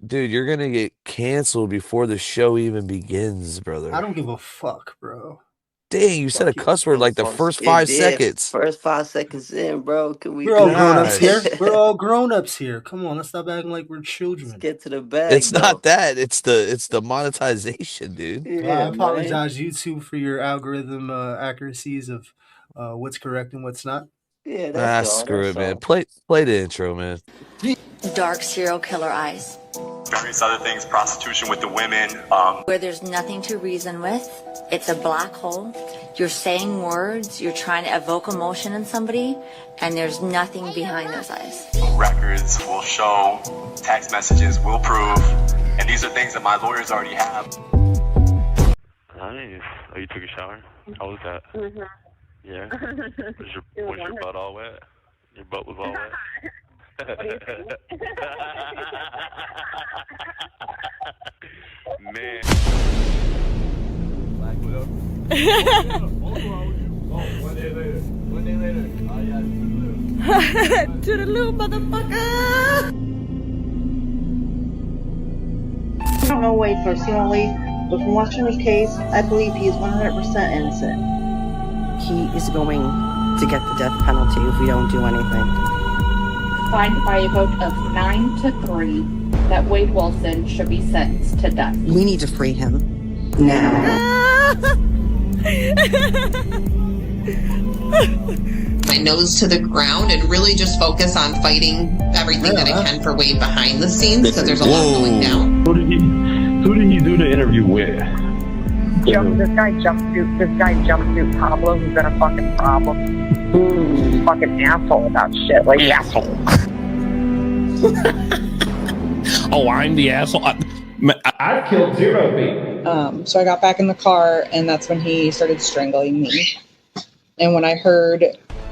Dude, you're gonna get canceled before the show even begins, I brother. don't give a fuck, bro. Dang, you said a Fuck you. cuss word like the first 5 seconds. First 5 seconds in, bro. Can we We're all do grown ups Gosh. here. We're all grown ups here. Come on, let's stop acting like we're let's children. get to the bag It's though? not that. It's the monetization, dude. Well, I Yeah, man. apologize, YouTube, for your algorithm accuracies of what's correct and what's not. Yeah, Ah, that's all. screw it, That's man. all. Play the intro, man. Dark serial killer eyes. Various other things, prostitution with the women. Where there's nothing to reason with, it's a black hole. You're saying words, you're trying to evoke emotion in somebody, and there's nothing behind those eyes. Records will show, text messages will prove, and these are things that my lawyers already have. Nice. Oh, you took a shower? How was that? Mm-hmm. Yeah. Was your butt all wet? Your butt was all wet? What do you think? Man. One day later. Oh, yeah, To the little motherfucker. I don't know Wade personally, but from watching his case, I believe he is 100% innocent. He is going to get the death penalty if we don't do anything. Signed by a vote of 9-3 that Wade Wilson should be sentenced to death. We need to free him now. My nose to the ground and really just focus on fighting everything that I can for Wade behind the scenes because there's a lot going down. Who did he do the interview with? This guy jumpsuit Pablo, who's been a fucking problem. Fucking asshole about shit, like asshole. Oh, I'm the asshole. I've killed 0 people. So I got back in the car, and that's when he started strangling me. And when I heard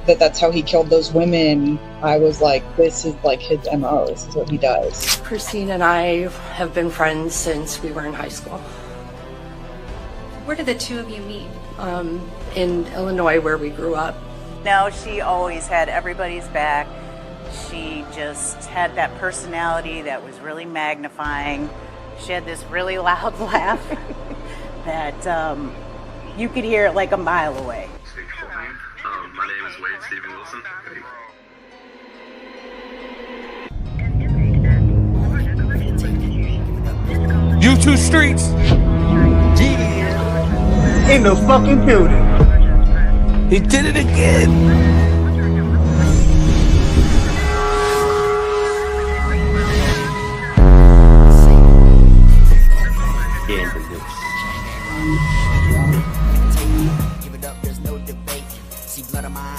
that that's how he killed those women, I was like, this is like his MO. This is what he does. Christine and I have been friends since we were in high school. Where did the two of you meet? In Illinois, where we grew up. No, she always had everybody's back. She just had that personality that was really magnifying. She had this really loud laugh that you could hear it like a mile away. My name is Wade Stephen Wilson. YouTube streets. In the fucking building. He did it again.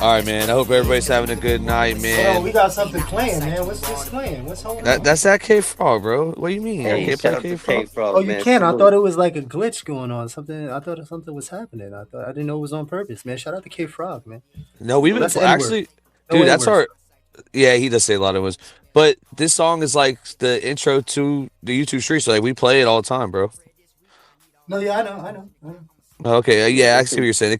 All right, man. I hope everybody's having a good night, man. Oh, we got something playing, man. What's this playing? What's going on? That's that K-Frog, bro. What do you mean? Hey, I can't shout play out to K-Frog. K-Frog, Oh, you man. can. I Salute. thought it was like a glitch going on. I thought something was happening. I didn't know it was on purpose, man. Shout out to K Frog, man. No, we've been That's the N-word. actually, No dude. That's N-words. our. Yeah, he does say a lot of words. But this song is like the intro to the YouTube streets. So like we play it all the time, bro. No, yeah, I know. Okay, yeah, I see what you're saying.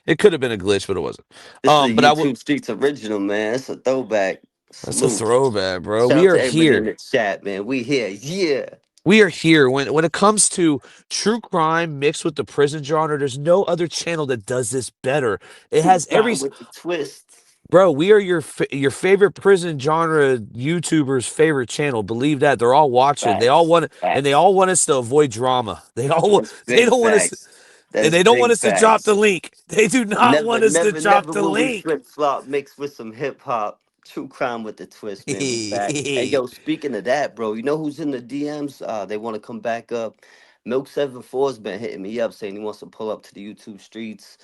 It could have been a glitch, but it wasn't. This is a But I YouTube will. Streets original, man. It's a throwback. That's a Salute. throwback, bro. Shout We out are to everybody in here. the chat, man. We here. Yeah. We are here. When it comes to true crime mixed with the prison genre, there's no other channel that does this better. It has every. with the twist. Bro, we are your favorite prison genre YouTubers' favorite channel. Believe that. They're all watching. They all want and they all want us to avoid drama. They all want. They don't want us. And they don't want us to drop the link. They do not want us to drop the link. Flip flop mixed with some hip hop. True crime with the twist, man. We back. Hey, yo, speaking of that, bro, you know who's in the DMs? They want to come back up. Milk74's been hitting me up saying he wants to pull up to the YouTube streets.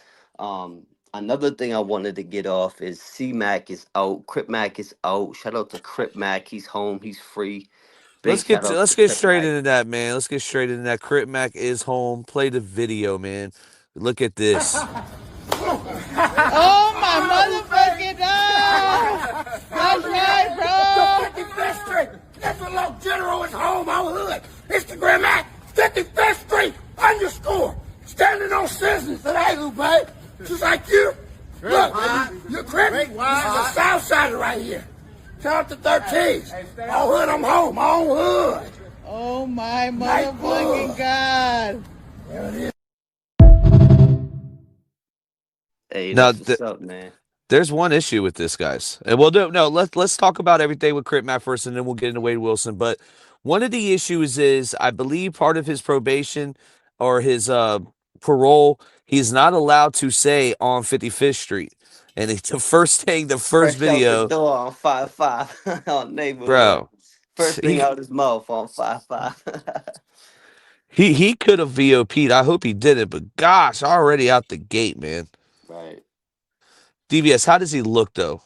Another thing I wanted to get off is C-Mac is out. Crip Mac is out. Shout out to Crip Mac. He's home. He's free. Let's get straight into that, man. Let's get straight into that. Crip Mac is home. Play the video, man. Look at this. Oh my motherfucking God! That's right, bro. 55th Street. F General is home, our hood. Instagram at 55th Street _ standing on citizens today, little babe. Just like you. Look, you're Crip. This is the South Side right here. Shout out to 13s. All hood, I'm home. My own hood. Oh my motherfucking God. Hey, Now, that's what's up, man. there's one issue with this, guys, and we'll do no. Let's talk about everything with Crip Mac first, and then we'll get into Wade Wilson. But one of the issues is, I believe, part of his probation or his parole, he's not allowed to say on 55th Street. And the first thing, the first Fresh out the video, door on 5-5 on neighborhood. bro, First thing he out his mouth on 5-5. he could have VOP'd. I hope he did it, but gosh, already out the gate, man. Right. DVS, how does he look though?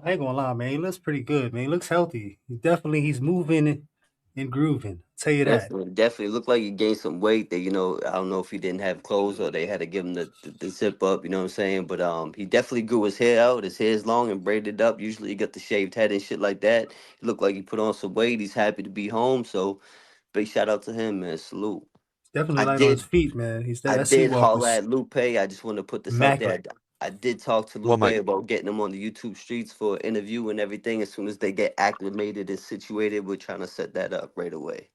I ain't gonna lie, man. He looks pretty good, man. He looks healthy. He's moving and grooving. I'll tell you that. Definitely looked like he gained some weight. That I don't know if he didn't have clothes or they had to give him the zip up. You know what I'm saying? But he definitely grew his hair out. His hair's long and braided up. Usually he got the shaved head and shit like that. He looked like he put on some weight. He's happy to be home. So big shout out to him, man. Salute. Definitely light on his feet, man. I That did sleepwalker's holler at Lupe. I just want to put this out there. immaculate. I did talk to Well, Lupe about getting him on the YouTube streets for an interview and everything. As soon as they get acclimated and situated, we're trying to set that up right away.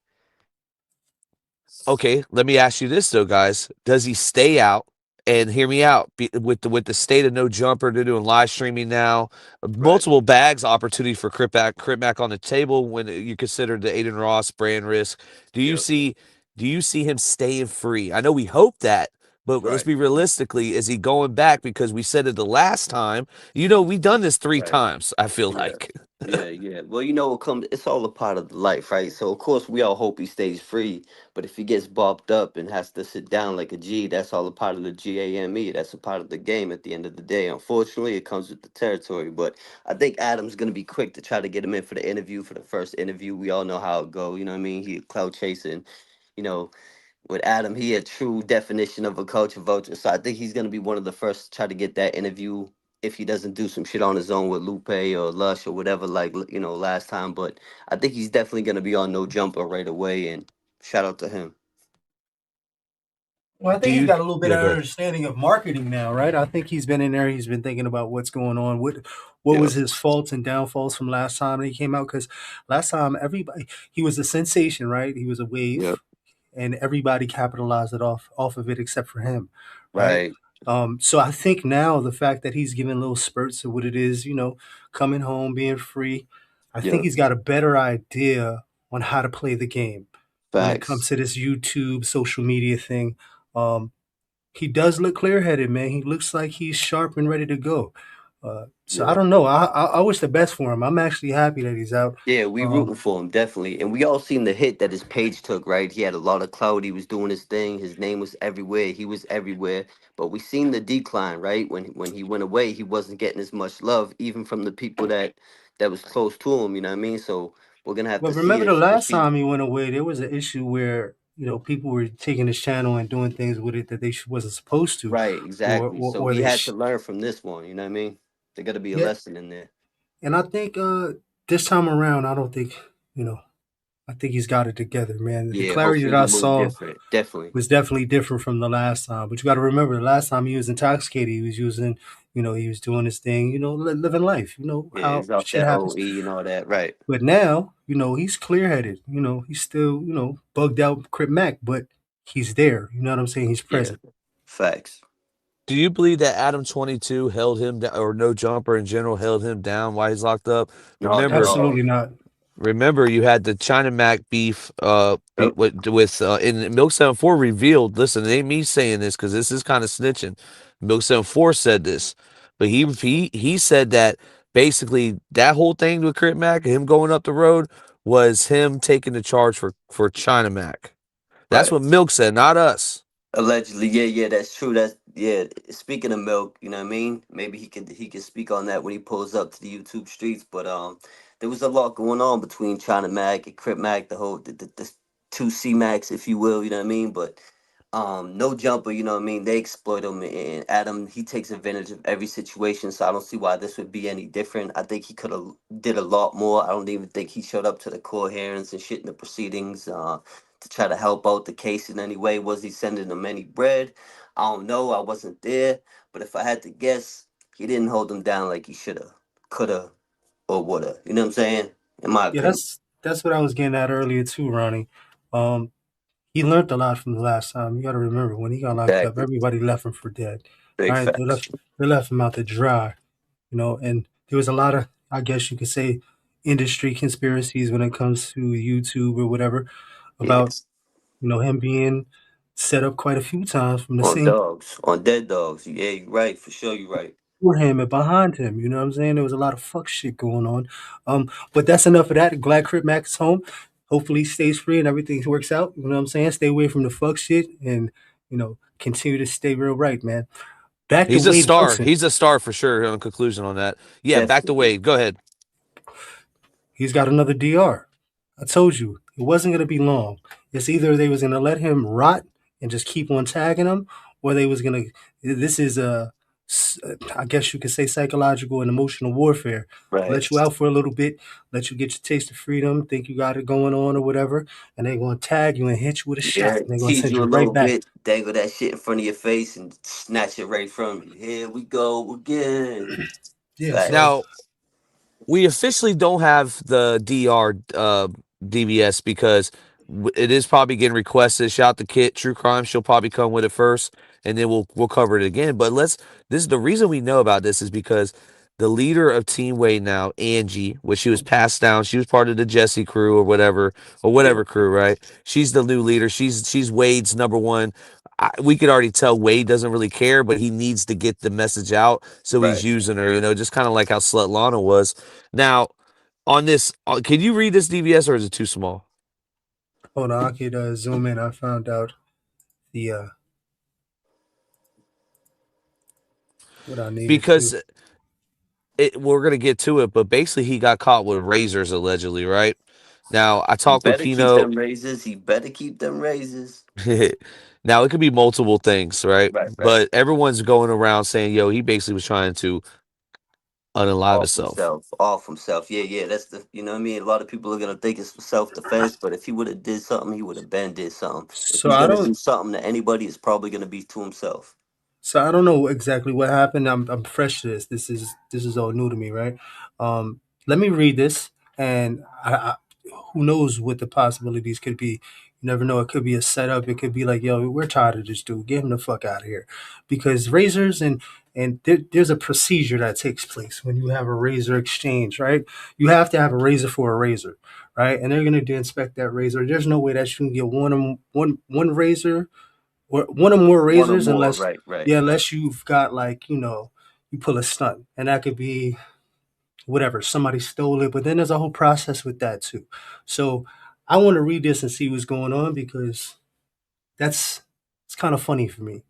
Okay, let me ask you this though, guys. Does he stay out? And hear me out. With the state of no jumper, they're doing live streaming now. Multiple bags opportunity for Crip Mac on the table when you consider the Aiden Ross brand risk. Do you see him staying free? I know we hope that, but let's be realistically, is he going back? Because we said it the last time. We've done this 3 times, I feel like. Yeah. Well, it's all a part of the life, right? So of course we all hope he stays free. But if he gets bopped up and has to sit down like a G, that's all a part of the GAME. That's a part of the game at the end of the day. Unfortunately, it comes with the territory. But I think Adam's gonna be quick to try to get him in for the interview, for the first interview. We all know how it go. You know what I mean? He clout chasing. You know, with Adam, he a true definition of a culture vulture. So I think he's gonna be one of the first to try to get that interview if he doesn't do some shit on his own with Lupe or Lush or whatever, like last time. But I think he's definitely gonna be on No Jumper right away, and shout out to him. Well, I think he's got a little bit of understanding of marketing now, right? I think he's been in there. He's been thinking about what's going on. What was his faults and downfalls from last time he came out? Because last time he was a sensation, right? He was a wave, and everybody capitalized it off of it except for him, right? So I think now the fact that he's giving little spurts of what it is, coming home, being free, I think he's got a better idea on how to play the game when it comes to this YouTube social media thing. He does look clear-headed, man. He looks like he's sharp and ready to go. So I don't know. I wish the best for him. I'm actually happy that he's out. Yeah, we rooting for him, definitely. And we all seen the hit that his page took, right? He had a lot of clout. He was doing his thing. His name was everywhere. He was everywhere. But we seen the decline, right? When he went away, he wasn't getting as much love, even from the people that was close to him, you know what I mean? So we're going to have to see. Remember the last time he went away, there was an issue where, people were taking his channel and doing things with it that they wasn't supposed to. Right, exactly. So we had to learn from this one, you know what I mean? There got to be a lesson in there. And I think this time around, I don't think, I think he's got it together, man. The clarity that I saw was definitely different from the last time. But you got to remember, the last time he was intoxicated, he was using, he was doing his thing, living life, how shit happens. OE and all that, right. But now, he's clear-headed. He's still, bugged out Crip Mac, but he's there. You know what I'm saying? He's present. Yeah. Facts. Do you believe that Adam 22 held him down, or No Jumper in general held him down while he's locked up? Remember, absolutely not. Remember, you had the China Mac beef with and Milk 74 revealed. Listen, it ain't me saying this because this is kind of snitching. Milk 74 said this, but he said that basically that whole thing with Crip Mac, him going up the road, was him taking the charge for China Mac. That's what Milk said, not us. Allegedly, yeah, that's true. Speaking of Milk, you know what I mean? Maybe he could speak on that when he pulls up to the YouTube streets. But there was a lot going on between China Mac and Crip Mac, the two C Macs, if you will, you know what I mean? But No Jumper, you know what I mean? They exploit him, and Adam, he takes advantage of every situation. So I don't see why this would be any different. I think he could have did a lot more. I don't even think he showed up to the court hearings and shit in the proceedings. To try to help out the case in any way. Was he sending them any bread? I don't know. I wasn't there. But if I had to guess, he didn't hold them down like he should have, could have, or would have. You know what I'm saying? In my opinion. That's what I was getting at earlier too, Ronnie. He learned a lot from the last time. You got to remember when he got locked up, Exactly. everybody left him for dead. Big Right? facts. They left him out to dry. And there was a lot of, I guess you could say, industry conspiracies when it comes to YouTube or whatever about Yes. him being set up quite a few times from the On same dogs. On dead dogs. Yeah, you're right. For sure, you're right. for him and behind him. You know what I'm saying? There was a lot of fuck shit going on. But that's enough of that. Glad Crip Mac is home. Hopefully he stays free and everything works out. You know what I'm saying? Stay away from the fuck shit and continue to stay real right, man. Back to He's a Wade star. Wilson. He's a star for sure. On conclusion on that. Yeah, back to Definitely. Wade. Go ahead. He's got another DR. I told you it wasn't going to be long. It's either they was going to let him rot and just keep on tagging him, or they was going to. This is I guess you could say psychological and emotional warfare. Right. Let you out for a little bit, let you get your taste of freedom, think you got it going on or whatever, and they're going to tag you and hit you with a shot, Yeah, and they're going to tease send you a you right little back. bit, dangle that shit in front of your face, and snatch it right from you. Here we go again. Yeah. Facts. Now, we officially don't have the DR DVS because it is probably getting requested. Shout out to Kit, True Crime. She'll probably come with it first, and then we'll cover it again. But this is the reason we know about this is because the leader of Team Wade now, Angie, when she was passed down, she was part of the Jesse crew or whatever crew, right? She's the new leader. She's Wade's number one. We could already tell Wade doesn't really care, but he needs to get the message out, so he's Right. using her. Just kind of like how Slut Lana was. Now, on this, can you read this DVS or is it too small? Hold on, I could zoom in. I found out the what I needed Because to. we're gonna get to it, but basically he got caught with razors allegedly, right? Now I He talked with better keep Kino. them raises. He better keep them raises. Now it could be multiple things, right? Right. But everyone's going around saying, "Yo, he basically was trying to unalive himself." Off himself. Yeah. That's you know what I mean? A lot of people are gonna think it's for self-defense, but if he would have did something, he would have been did something. If So he's I gonna don't. do something to anybody, it's probably gonna be to himself. So I don't know exactly what happened. I'm fresh to this. This is all new to me, right? Let me read this, and who knows what the possibilities could be. You never know. It could be a setup. It could be like, yo, we're tired of this dude. Get him the fuck out of here, because razors and there's a procedure that takes place when you have a razor exchange, right? You have to have a razor for a razor, right? And they're gonna inspect that razor. There's no way that you can get one razor or one or more One or razors more, unless right. unless you've got like you pull a stunt, and that could be whatever, somebody stole it, but then there's a whole process with that too. So I want to read this and see what's going on, because it's kind of funny for me.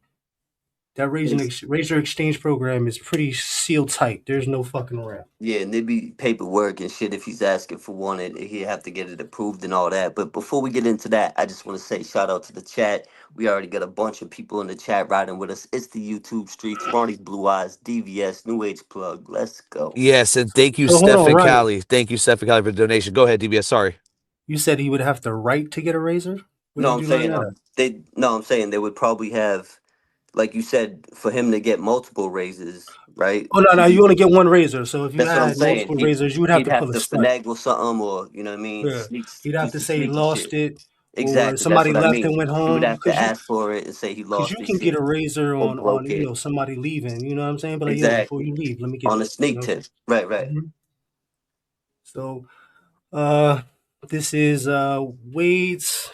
That razor exchange program is pretty sealed tight. There's no fucking around. Yeah, and there'd be paperwork and shit if he's asking for one, and he'd have to get it approved and all that. But before we get into that, I just want to say shout out to the chat. We already got a bunch of people in the chat riding with us. It's the YouTube streets, Ronnie's Blue Eyes, DVS, New Age Plug. Let's go. Yes, and thank you, So hold on, Stephen Ronnie. Cali. Thank you, Stephen Cali, for the donation. Go ahead, DBS. Sorry. You said he would have the right to get a razor? Where No, did I'm you learn saying that? I'm saying they would probably have, like you said, for him to get multiple raises, right? Oh no, you only get one razor. So if you That's what I'm had saying. multiple razors, you would have He'd to have pull a to stunt. finagle something, or you know what I mean, Yeah. sneak He'd have piece to of say he sneaky lost shit. it, or Exactly, that's somebody what I left mean. and went He would home. have to Because ask for it and say he lost you his can get shit a razor or on broke it. somebody leaving. You know what I'm saying? But like, yo, before Exactly. you leave, let me get On a this. sneak tip. Right. Mhm. So, this is Wade's,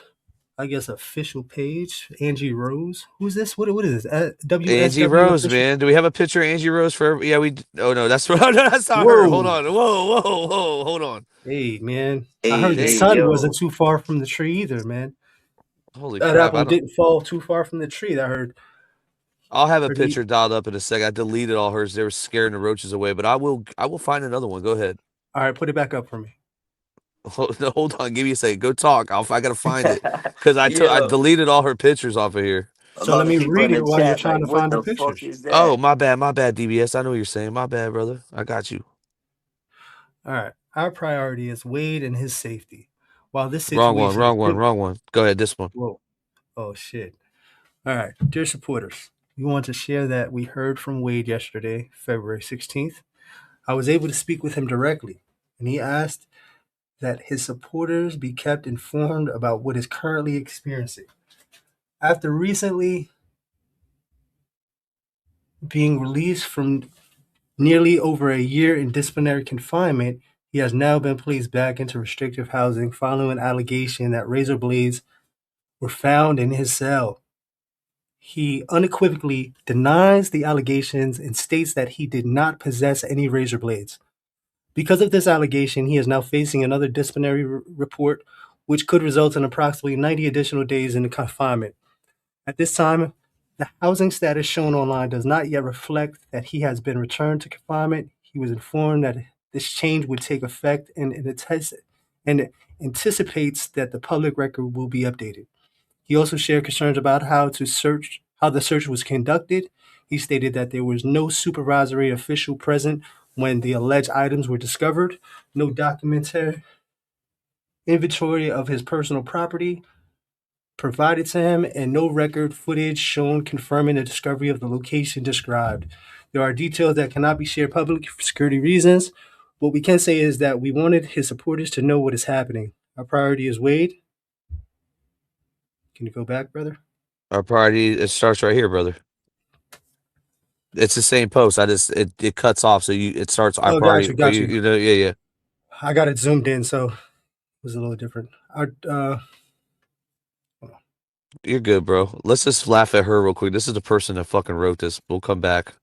I guess, official page. Angie Rose. Who's this? What is this? Angie WSW Rose, official. man. Do we have a picture of Angie Rose for? Yeah, we. Oh no, that's no, that's not her. Hold Whoa. on. Whoa. Hold on. Hey, man. I heard the Hey, sun yo. wasn't too far from the tree either, man. Holy That crap! I apple don't. didn't fall too far from the tree. I heard. I'll have a He, picture dialed up in a second. I deleted all hers. They were scaring the roaches away, but I will find another one. Go ahead. all right, put it back up for me. Hold on. Give me a second. Go talk. I gotta find it because I Yo. deleted all her pictures off of here. A So let lot of me people in read the it while you're chat trying like, to what find the the fuck pictures. is Oh, that? my bad, DBS. I know what you're saying. My bad, brother. I got you. All right. Our priority is Wade and his safety. While this Wrong one. situation is Wrong one. Go ahead. This one. whoa. Oh shit. All right. Dear supporters, we want to share that we heard from Wade yesterday, February 16th. I was able to speak with him directly, and he asked that his supporters be kept informed about what is currently experiencing. After recently being released from nearly over a year in disciplinary confinement, he has now been placed back into restrictive housing following an allegation that razor blades were found in his cell. He unequivocally denies the allegations and states that he did not possess any razor blades. Because of this allegation, he is now facing another disciplinary report, which could result in approximately 90 additional days in confinement. At this time, the housing status shown online does not yet reflect that he has been returned to confinement. He was informed that this change would take effect and anticipates that the public record will be updated. He also shared concerns about how the search was conducted. He stated that there was no supervisory official present when the alleged items were discovered, no documentary inventory of his personal property provided to him, and no record footage shown confirming the discovery of the location described. There are details that cannot be shared publicly for security reasons. What we can say is that we wanted his supporters to know what is happening. Our priority is Wade. Can you go back, brother? Our priority, it starts right here, brother. It's the same post. It cuts off, so it starts our priority. Got you. Yeah. I got it zoomed in, so it was a little different. You're good, bro. Let's just laugh at her real quick. This is the person that fucking wrote this. We'll come back.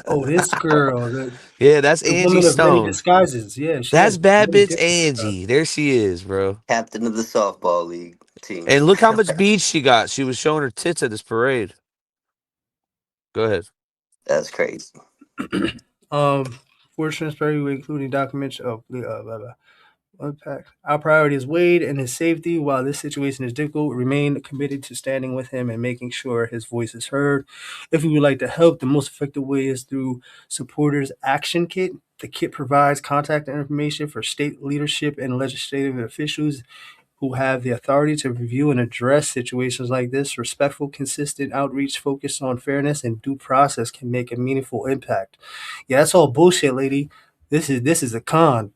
Oh, this girl. Yeah, that's Angie Stone. Many disguises. Yeah, that's bad bitch Angie. There she is, bro. Captain of the softball league team. And look how much beads she got. She was showing her tits at this parade. Go ahead. That's crazy. For transparency, including documents of unpack. Our priority is Wade and his safety. While this situation is difficult, we remain committed to standing with him and making sure his voice is heard. If we would like to help, the most effective way is through Supporters Action Kit. The kit provides contact information for state leadership and legislative officials who have the authority to review and address situations like this. Respectful, consistent outreach focused on fairness and due process can make a meaningful impact. Yeah, that's all bullshit, lady. This is a con.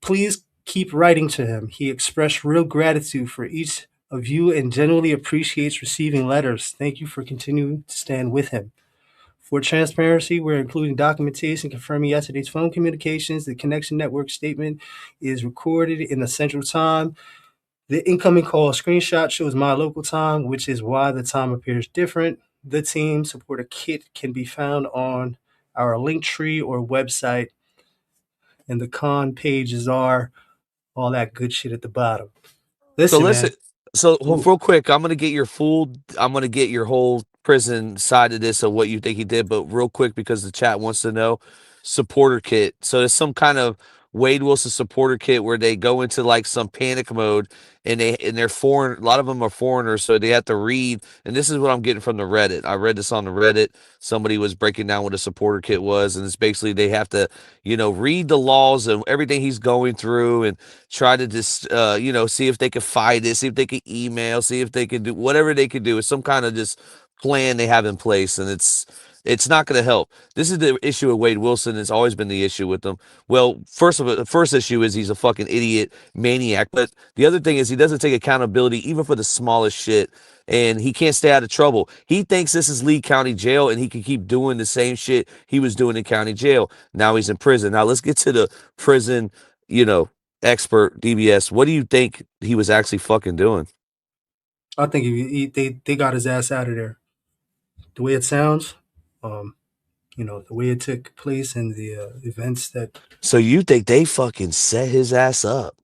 Please keep writing to him. He expressed real gratitude for each of you and genuinely appreciates receiving letters. Thank you for continuing to stand with him. For transparency, we're including documentation confirming yesterday's phone communications. The connection network statement is recorded in the central time. The incoming call screenshot shows my local time, which is why the time appears different. The team supporter kit can be found on our Linktree or website, and the con pages are all that good shit at the bottom. Listen, man. So real quick, I'm gonna get your whole prison side of this of what you think he did, but real quick because the chat wants to know, supporter kit. So it's some kind of Wade Wilson supporter kit where they go into like some panic mode and they're foreign. A lot of them are foreigners, so they have to read. And this is what I'm getting from the Reddit. I read this on the Reddit. Somebody was breaking down what a supporter kit was, and it's basically they have to, read the laws and everything he's going through and try to just, see if they can fight it, see if they can email, see if they can do whatever they can do. It's some kind of just plan they have in place, and it's not going to help. This is the issue with Wade Wilson. It's always been the issue with him. Well, the first issue is he's a fucking idiot maniac. But the other thing is he doesn't take accountability even for the smallest shit, and he can't stay out of trouble. He thinks this is Lee County Jail, and he can keep doing the same shit he was doing in county jail. Now he's in prison. Now let's get to the prison, expert DBS. What do you think he was actually fucking doing? I think they got his ass out of there. The way it sounds, the way it took place and the events that. So you think they fucking set his ass up?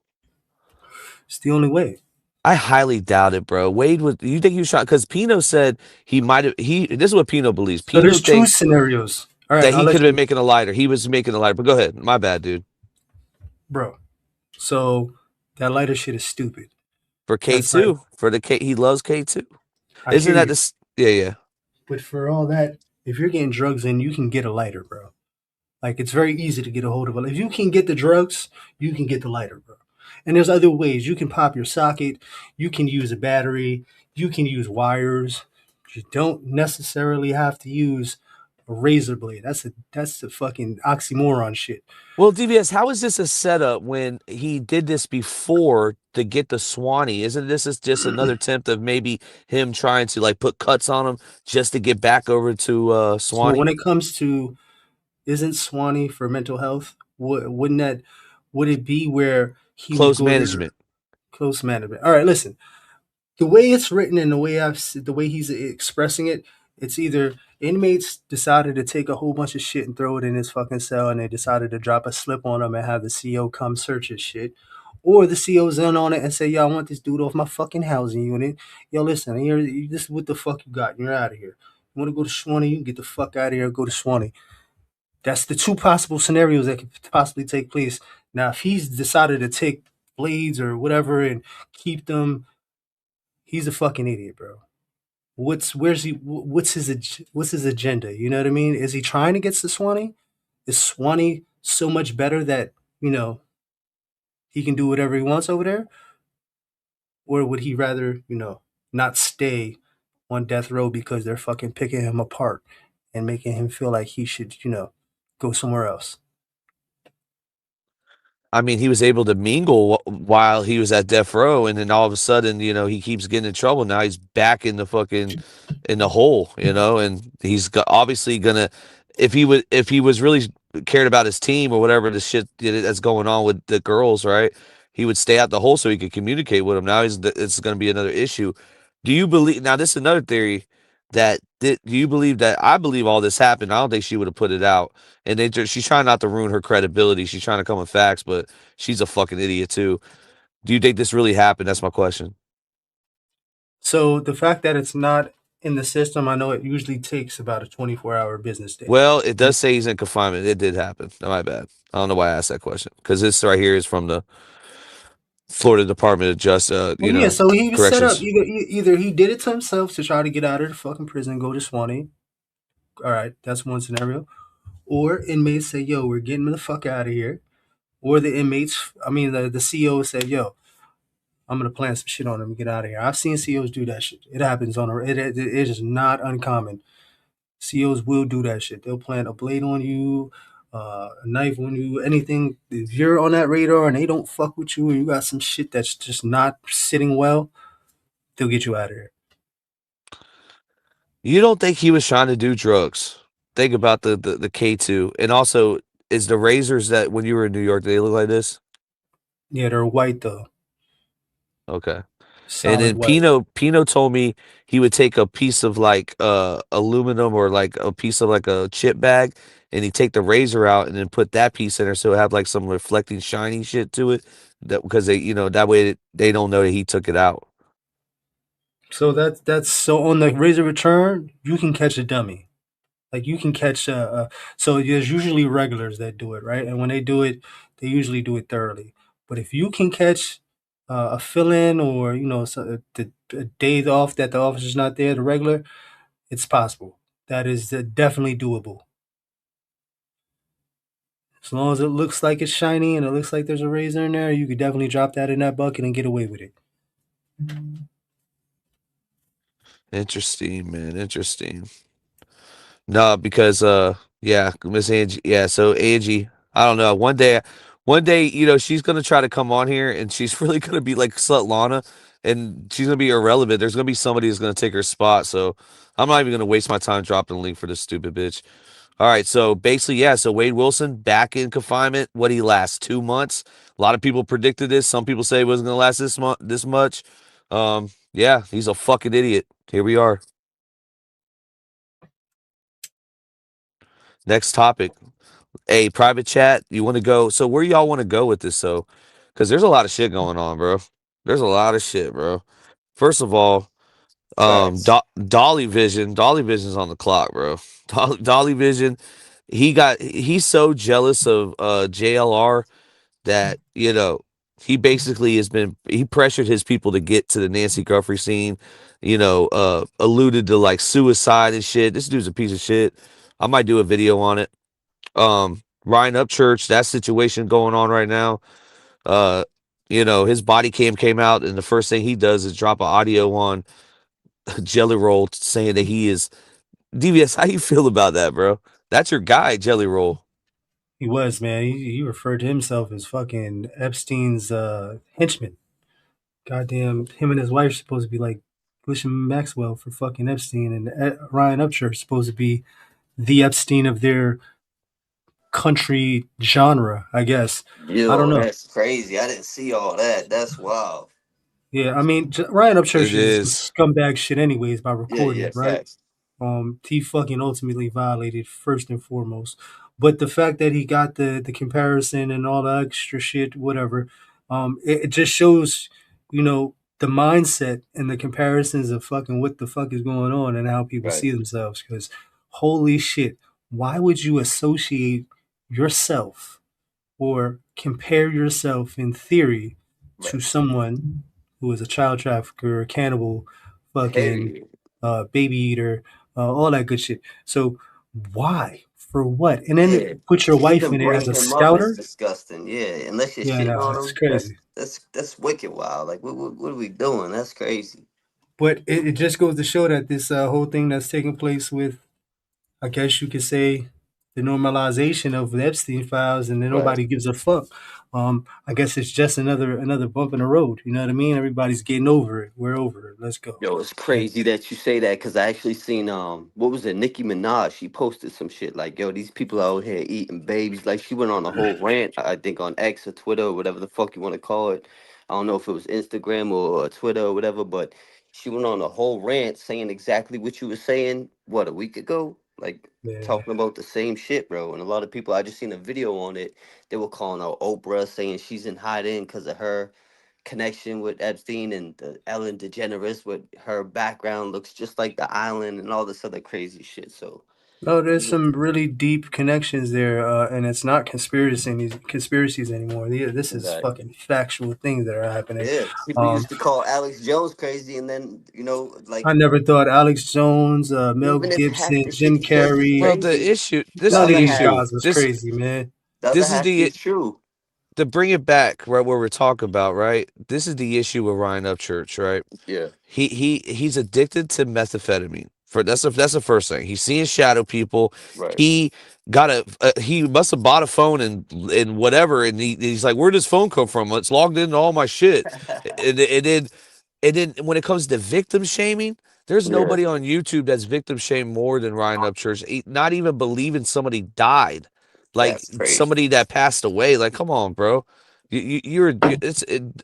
It's the only way. I highly doubt it, bro. Wade was. You think he was shot? Because Pino said he might have. This is what Pino believes. Pino there's two scenarios. All right, that he could have been making a lighter. He was making a lighter. But go ahead. My bad, dude. Bro, so that lighter shit is stupid. For K2, for the K, he loves K2. Isn't that this? Yeah. But for all that, if you're getting drugs in, you can get a lighter, bro. Like, it's very easy to get a hold of it. If you can get the drugs, you can get the lighter, bro. And there's other ways. You can pop your socket. You can use a battery. You can use wires. You don't necessarily have to use a razor blade. That's the fucking oxymoron shit. Well, DVS, how is this a setup when he did this before to get the Swanee? Isn't this just another attempt of maybe him trying to like put cuts on him just to get back over to So Swanee? when it comes to, isn't Swanee for mental health? Would it be where he would Close go there? management. Close management. All right, listen. The way it's written and the way he's expressing it, it's either inmates decided to take a whole bunch of shit and throw it in his fucking cell, and they decided to drop a slip on him and have the CO come search his shit, or the CO's in on it and say, "Yo, I want this dude off my fucking housing unit. Yo, listen, here, this is what the fuck you got. You're out of here. You want to go to Swanee? You can get the fuck out of here. Go to Swanee." That's the two possible scenarios that could possibly take place. Now, if he's decided to take blades or whatever and keep them, he's a fucking idiot, bro. What's his agenda? You know what I mean? Is he trying to get to Swanee? Is Swanee so much better that, he can do whatever he wants over there? Or would he rather, not stay on death row because they're fucking picking him apart and making him feel like he should, go somewhere else? I mean, he was able to mingle while he was at death row, and then all of a sudden, he keeps getting in trouble. Now he's back in the hole, and he's obviously gonna, if he was really cared about his team or whatever the shit that's going on with the girls, right? He would stay out the hole so he could communicate with them. Now it's going to be another issue. Do you believe? Now this is another theory. Do you believe that? I believe all this happened. I don't think she would have put it out. And she's trying not to ruin her credibility. She's trying to come with facts, but she's a fucking idiot too. Do you think this really happened? That's my question. So the fact that it's not in the system, I know it usually takes about a 24-hour business day. Well, it does say he's in confinement. It did happen. My bad. I don't know why I asked that question, because this right here is from the Florida Department of Justice. Yeah, so he was set up. Corrections. Either he did it to himself to try to get out of the fucking prison, go to Swanee. All right, that's one scenario. Or inmates say, "Yo, we're getting the fuck out of here." Or the CO said, "Yo, I'm gonna plan some shit on him and get out of here." I've seen COs do that shit. It happens it is not uncommon. COs will do that shit. They'll plant a blade on you, a knife on you, anything. If you're on that radar and they don't fuck with you, or you got some shit that's just not sitting well, they'll get you out of here. You don't think he was trying to do drugs? Think about the K2, and also is the razors that when you were in New York, do they look like this? Yeah, they're white though. Okay. Solid and then white. Pino told me he would take a piece of like aluminum or like a piece of like a chip bag, and he'd take the razor out and then put that piece in there so it have like some reflecting shiny shit to it, that because they that way they don't know that he took it out. So that's so on the razor return, you can catch a dummy. Like you can catch so there's usually regulars that do it, right? And when they do it, they usually do it thoroughly. But if you can catch a fill-in, or the days off that the officer's not there, the regular, it's possible. That is definitely doable. As long as it looks like it's shiny and it looks like there's a razor in there, you could definitely drop that in that bucket and get away with it. Interesting, man. Interesting. No, because yeah, Miss Angie. Yeah, so Angie, I don't know. One day, she's gonna try to come on here, and she's really gonna be like Svetlana, and she's gonna be irrelevant. There's gonna be somebody who's gonna take her spot. So I'm not even gonna waste my time dropping a link for this stupid bitch. All right, so basically, yeah. So Wade Wilson back in confinement. What he last 2 months? A lot of people predicted this. Some people say it wasn't gonna last this much. Yeah, he's a fucking idiot. Here we are. Next topic. A private chat. You want to go? So where y'all want to go with this? So, because there's a lot of shit going on, bro. There's a lot of shit, bro. First of all, Dolly Vision's on the clock, bro. Dolly Vision, he's so jealous of JLR that he basically he pressured his people to get to the Nancy Guthrie scene. Alluded to like suicide and shit. This dude's a piece of shit. I might do a video on it. Ryan Upchurch, that situation going on right now. His body came out, and the first thing he does is drop an audio on Jelly Roll saying that he is DBS, how you feel about that, bro? That's your guy, Jelly Roll. He was, man. He referred to himself as fucking Epstein's henchman. Goddamn, him and his wife are supposed to be like Ghislaine Maxwell for fucking Epstein, and Ryan Upchurch is supposed to be the Epstein of their country genre, I guess. I don't Yo, know. that's crazy. I didn't see all that. That's wild. Yeah, I mean, Ryan Upchurch It is some is. scumbag shit anyways by recording Yeah, it, right? facts. He fucking ultimately violated first and foremost. But the fact that he got the comparison and all the extra shit, whatever, it just shows, the mindset and the comparisons of fucking what the fuck is going on and how people Right. see themselves. Because holy shit, why would you associate yourself or compare yourself in theory to someone who is a child trafficker, a cannibal, fucking Period. baby eater, all that good shit? So why? For what? And Yeah. then put your To wife even in it bring as a him up is scouter? disgusting. Yeah, unless you're Yeah, shitting no, on it's him, crazy. that's wicked wild. Like, what are we doing? That's crazy. But it just goes to show that this whole thing that's taking place with, I guess you could say, the normalization of the Epstein files, and then Right. nobody gives a fuck. I guess it's just another bump in the road. You know what I mean? Everybody's getting over it. We're over it. Let's go. Yo, it's crazy that you say that because I actually seen what was it? Nicki Minaj. She posted some shit like, "Yo, these people out here eating babies." Like she went on a whole rant. I think on X or Twitter or whatever the fuck you want to call it. I don't know if it was Instagram or Twitter or whatever, but she went on a whole rant saying exactly what you were saying. What, a week ago? Like Yeah. talking about the same shit, bro. And a lot of people, I just seen a video on it. They were calling out Oprah, saying she's in hiding because of her connection with Epstein, and the Ellen DeGeneres with her background looks just like the island and all this other crazy shit. So No, there's some really deep connections there, and it's not conspiracies anymore. This is right. fucking factual things that are happening. Yeah, people used to call Alex Jones crazy, and then like I never thought Alex Jones, Mel even if half Gibson, the shit Jim he says is Carrey, Well, the crazy, issue. This the is none the of other these half, issue. guys was This crazy, man. the other this is half the is true. to bring it back right where we're talking about, right? This is the issue with Ryan Upchurch, right? Yeah, He's addicted to methamphetamine. That's the first thing. He's seeing shadow people. right. He got he must have bought a phone and whatever, and he's like, where does phone come from? It's logged into all my shit. And then when it comes to victim shaming, there's Yeah, nobody on YouTube that's victim shamed more than Ryan Upchurch. Not even believing somebody died, like that's crazy. somebody that passed away. Like, come on, bro.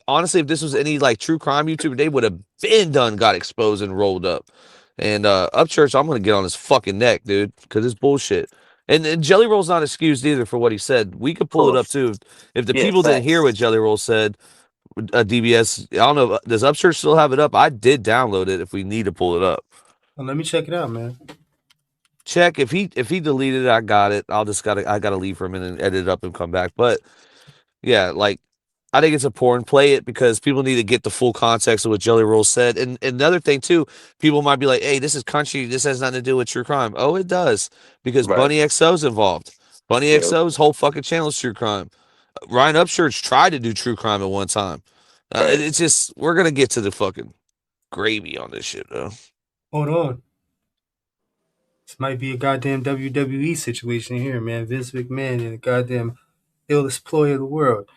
Honestly, if this was any like true crime YouTuber, they would have been done, got exposed and rolled up. And Upchurch, I'm gonna get on his fucking neck, dude, because it's bullshit. And Jelly Roll's not excused either for what he said. We could Of pull it up course. too. If the Yeah, people didn't hear what facts. Jelly Roll said, DBS, I don't know. Does Upchurch still have it up? I did download it. If we need to pull it up, Well, let me check it out, man. check if he deleted it. I got it. I gotta leave for a minute and edit it up and come back. But yeah, like I think it's important. Play it because people need to get the full context of what Jelly Roll said. And another thing too, people might be like, "Hey, this is country. This has nothing to do with true crime." Oh, it does because Right. Bunny XO's involved. Bunny Yep. XO's whole fucking channel is true crime. Ryan Upchurch tried to do true crime at one time. Right. It's just we're gonna get to the fucking gravy on this shit though. Hold on. This might be a goddamn WWE situation here, man. Vince McMahon and the goddamn illest ploy of the world.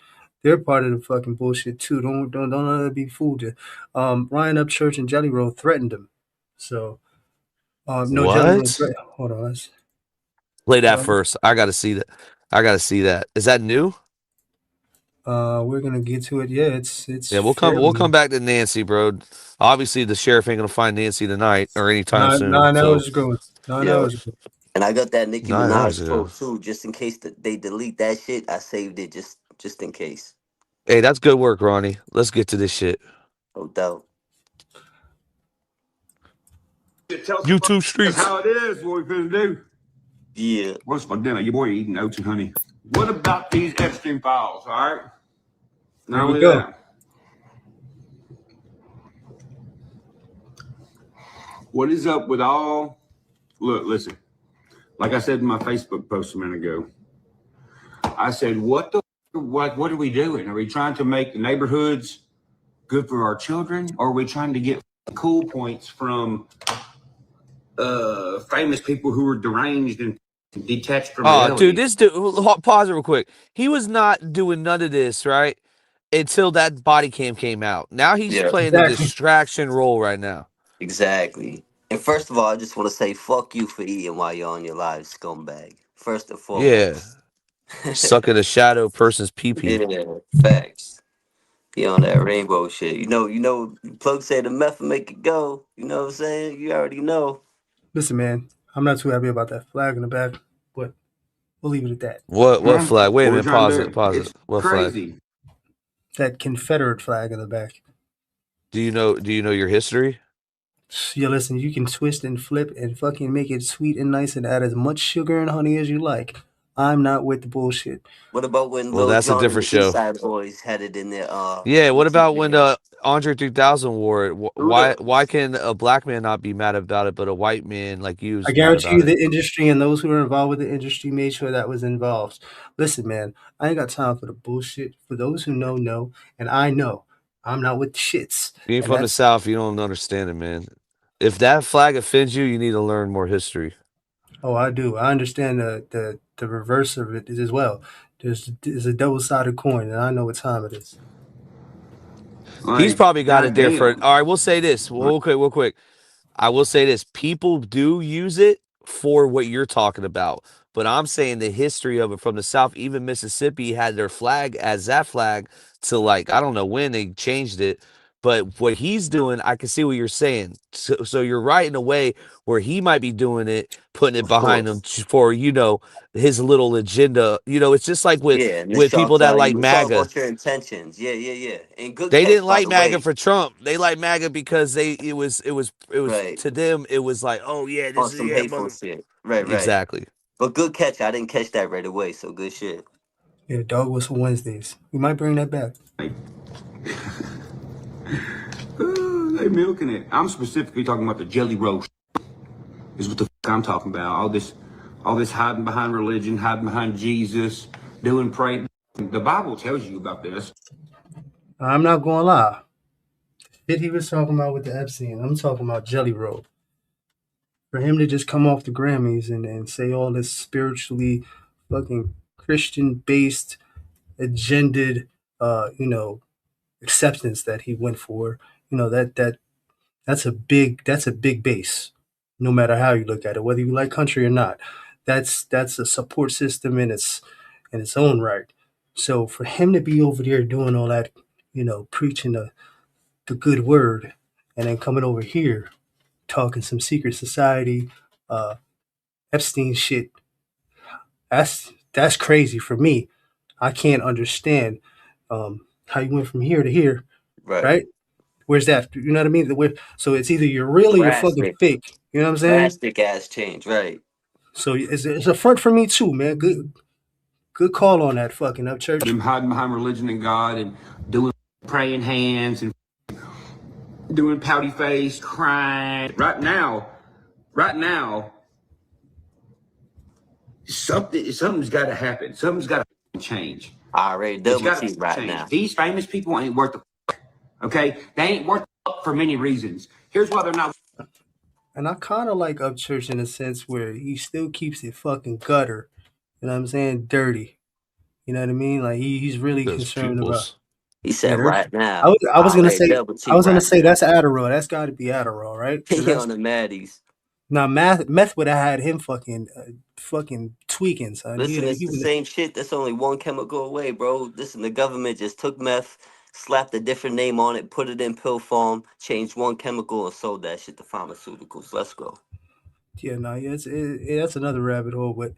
They're part of the fucking bullshit too. Don't let it be fooled. Ryan Upchurch and Jelly Roll threatened him. So no, Jelly Roll What? hold on. Let's, Play that first. I gotta see that. I gotta see that. Is that new? we're gonna get to it. Yeah, it's Yeah, we'll come back to Nancy, bro. Obviously, the sheriff ain't gonna find Nancy tonight or anytime soon. 9 hours So ago. 9 Yeah. hours ago. And I got that Nicki 9 hours Minaj ago. quote too, just in case that they delete that shit. I saved it just in case. Hey, that's good work, Ronnie. Let's get to this shit. No doubt. YouTube streets. That's how it is. What we finna do? Yeah. What's for dinner? Your boy eating oats and honey. What about these Epstein files? All right. Not Here we only go. that. What is up with all? Look, listen. Like I said in my Facebook post a minute ago, I said, what are we doing? Are we trying to make the neighborhoods good for our children, or are we trying to get cool points from famous people who were deranged and detached from reality. Dude, this dude, pause it real quick. He was not doing none of this, right? Until that body cam came out. Now he's playing the distraction role right now. Exactly. And first of all, I just want to say fuck you for eating while you're on your live, scumbag. First and foremost. Yeah. Sucking a shadow person's pee-pee. Yeah, facts. Be on that rainbow shit. You know, Plug said the meth will make it go. You know what I'm saying? You already know. Listen, man, I'm not too happy about that flag in the back, but we'll leave it at that. What flag? Wait a minute, pause it. What crazy. flag? That Confederate flag in the back. Do you know your history? Yeah, listen, you can twist and flip and fucking make it sweet and nice and add as much sugar and honey as you like. I'm not with the bullshit. What about when Well, that's John a different and the show. Eastside Boys had it in their Yeah, what about when Andre 3000 wore it? Why can a black man not be mad about it, but a white man like you is I mad guarantee about you it? the industry and those who are involved with the industry made sure that was involved. Listen, man, I ain't got time for the bullshit. For those who know, and I know I'm not with the shits. Being from the South, you don't understand it, man. If that flag offends you, you need to learn more history. Oh, I do. I understand the reverse of it as well. There's a double-sided coin, and I know what time it is. He's probably got it there for. All right, we'll say this. Real quick. I will say this. People do use it for what you're talking about. But I'm saying the history of it from the South, even Mississippi had their flag as that flag to like, I don't know when they changed it. But what he's doing, I can see what you're saying. So you're right in a way where he might be doing it, putting it behind him for, his little agenda. It's just like with people that like it's all MAGA. about your intentions. Yeah. And good. They catch, didn't by like the MAGA way. for Trump. They like MAGA because it was Right. to them. It was like, oh yeah, On this is some hateful shit. Right. Exactly. But good catch. I didn't catch that right away. So good shit. Yeah, Dog Whistle Wednesdays. We might bring that back. They milking it. I'm specifically talking about the jelly roast. Is what the fuck I'm talking about. All this hiding behind religion, hiding behind Jesus, doing pray. The Bible tells you about this. I'm not gonna lie. The shit he was talking about with the Epstein, I'm talking about Jelly Roll. For him to just come off the Grammys and say all this spiritually fucking Christian-based, agendaed, acceptance that he went for, that's a big base. No matter how you look at it, whether you like country or not, that's a support system in its own right. So for him to be over there doing all that, preaching the good word, and then coming over here talking some secret society, Epstein shit, that's crazy for me. I can't understand how you went from here to here, right? Where's that? You know what I mean? So it's either you're real or you're fucking fake. You know what I'm saying? Drastic ass change, right? So it's a front for me too, man. Good call on that fucking Upchurch. Them hiding behind religion and God and doing praying hands and doing pouty face, crying. Right now, something's got to happen. Something's got to change. I already double check right now. These famous people ain't worth the fuck. Okay? They ain't worth the fuck for many reasons. Here's why they're not. And I kind of like Upchurch in a sense where he still keeps it fucking gutter. You know what I'm saying? Dirty. You know what I mean? Like he's really concerned about. He said right now. I was gonna say that's Adderall. That's got to be Adderall, right? He on the Maddies. Now meth would have had him fucking tweaking, son. Listen, it's the same shit. That's only one chemical away, bro. Listen, the government just took meth, slapped a different name on it, put it in pill form, changed one chemical, and sold that shit to pharmaceuticals. Let's go. Yeah, that's another rabbit hole, but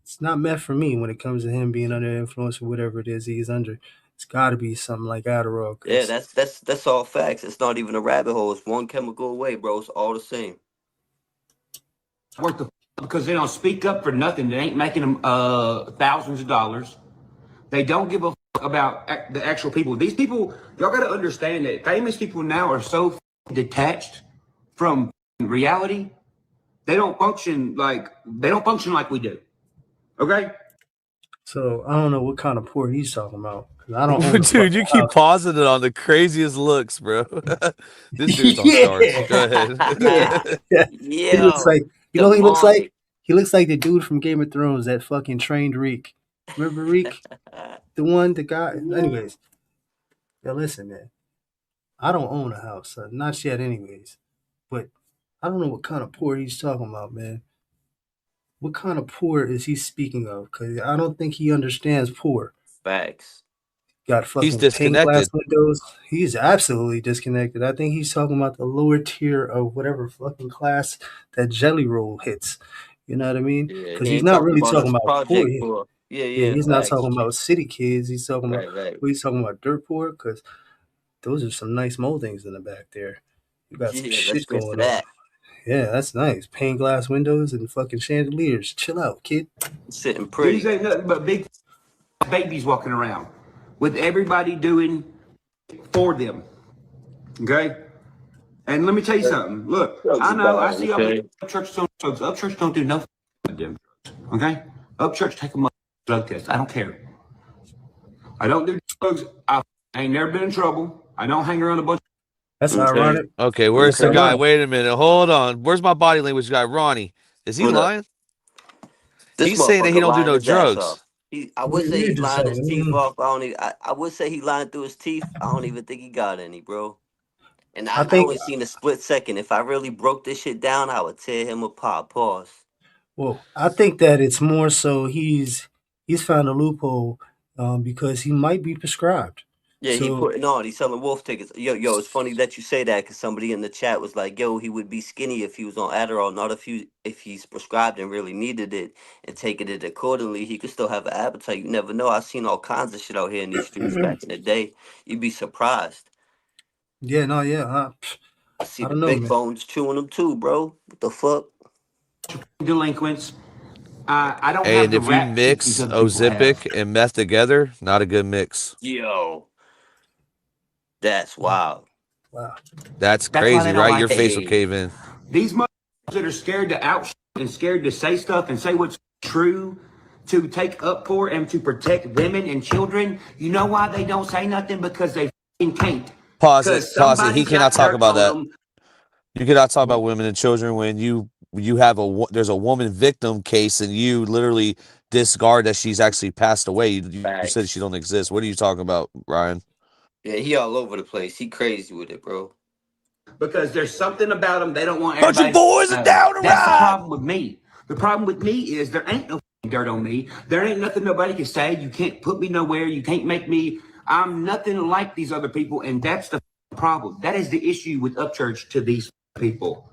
it's not meth for me when it comes to him being under influence or whatever it is he's under. It's got to be something like Adderall. Yeah, that's all facts. It's not even a rabbit hole. It's one chemical away, bro. It's all the same. Worth the because they don't speak up for nothing. They ain't making them thousands of dollars. They don't give a about the actual people. These people, y'all got to understand that famous people now are so detached from reality. They don't function like we do. Okay. So I don't know what kind of poor he's talking about. 'Cause I don't own a Dude, fucking you keep house. pausing it on the craziest looks, bro. This dude's on starch. Go ahead. Yeah. He looks Yo, like you know who he looks demonic. like? He looks like the dude from Game of Thrones that fucking trained Reek. Remember Reek? The guy. Anyways, yeah, listen, man. I don't own a house, not yet, anyways. But I don't know what kind of poor he's talking about, man. What kind of poor is he speaking of? Because I don't think he understands poor. Facts. Got He's fucking pane glass disconnected. windows. He's absolutely disconnected. I think he's talking about the lower tier of whatever fucking class that Jelly Roll hits. You know what I mean? Yeah, Because he he's ain't not talking really about talking us about poor. project poor. Yeah, Yeah, yeah, he's not facts. talking about city kids. He's talking about Right. he's talking about dirt poor. Because those are some nice moldings in the back there. You got some Yeah, let's shit get to going on. that. Yeah, that's nice. Pane glass windows and fucking chandeliers. Chill out, kid. Sitting pretty. These ain't nothing but big babies walking around with everybody doing for them. Okay? And let me tell you something. Look, I know, I see all the Upchurch drugs. Upchurch don't do nothing with them drugs. Okay? Upchurch take a drug test. I don't care. I don't do drugs. I ain't never been in trouble. I don't hang around a bunch. That's ironic. Okay, where's the guy? Wait a minute. Hold on. Where's my body language guy, Ronnie? Is he lying? He's saying that he don't do no drugs. I would say he lying his teeth Mm-hmm. off. I would say he lying through his teeth. I don't even think he got any, bro. And I I think only seen a split second. If I really broke this shit down, I would tear him apart. Pause. Well, I think that it's more so he's found a loophole because he might be prescribed. Yeah, he So putting on. He's selling wolf tickets. Yo, it's funny that you say that because somebody in the chat was like, "Yo, he would be skinny if he was on Adderall, not if he's prescribed and really needed it and taking it accordingly. He could still have an appetite. You never know. I've seen all kinds of shit out here in these streets back in the day. You'd be surprised. yeah, no, yeah, I see I the don't know, big man. bones chewing them too, bro. What the fuck? Delinquents. I don't Hey, have and the if you rap sheet mix these other people have. Ozipic and meth together, not a good mix. Yo, that's wild. Wow. That's why crazy, they don't right? like Your face will Hey. cave in. These motherfuckers that are scared to out and scared to say stuff and say what's true, to take up for and to protect women and children, you know why they don't say nothing? Because they f***ing can't. Pause it. He Somebody's cannot got talk dirt about on that. them. You cannot talk about women and children when you have there's a woman victim case and you literally discard that she's actually passed away. You said she don't exist. What are you talking about, Ryan? Yeah, he all over the place. He crazy with it, bro. Because there's something about them they don't want Bunch everybody of boys to know. are down the That's the ride. problem with me. The problem with me is there ain't no dirt on me. There ain't nothing nobody can say. You can't put me nowhere. You can't make me. I'm nothing like these other people, and that's the problem. That is the issue with Upchurch to these people.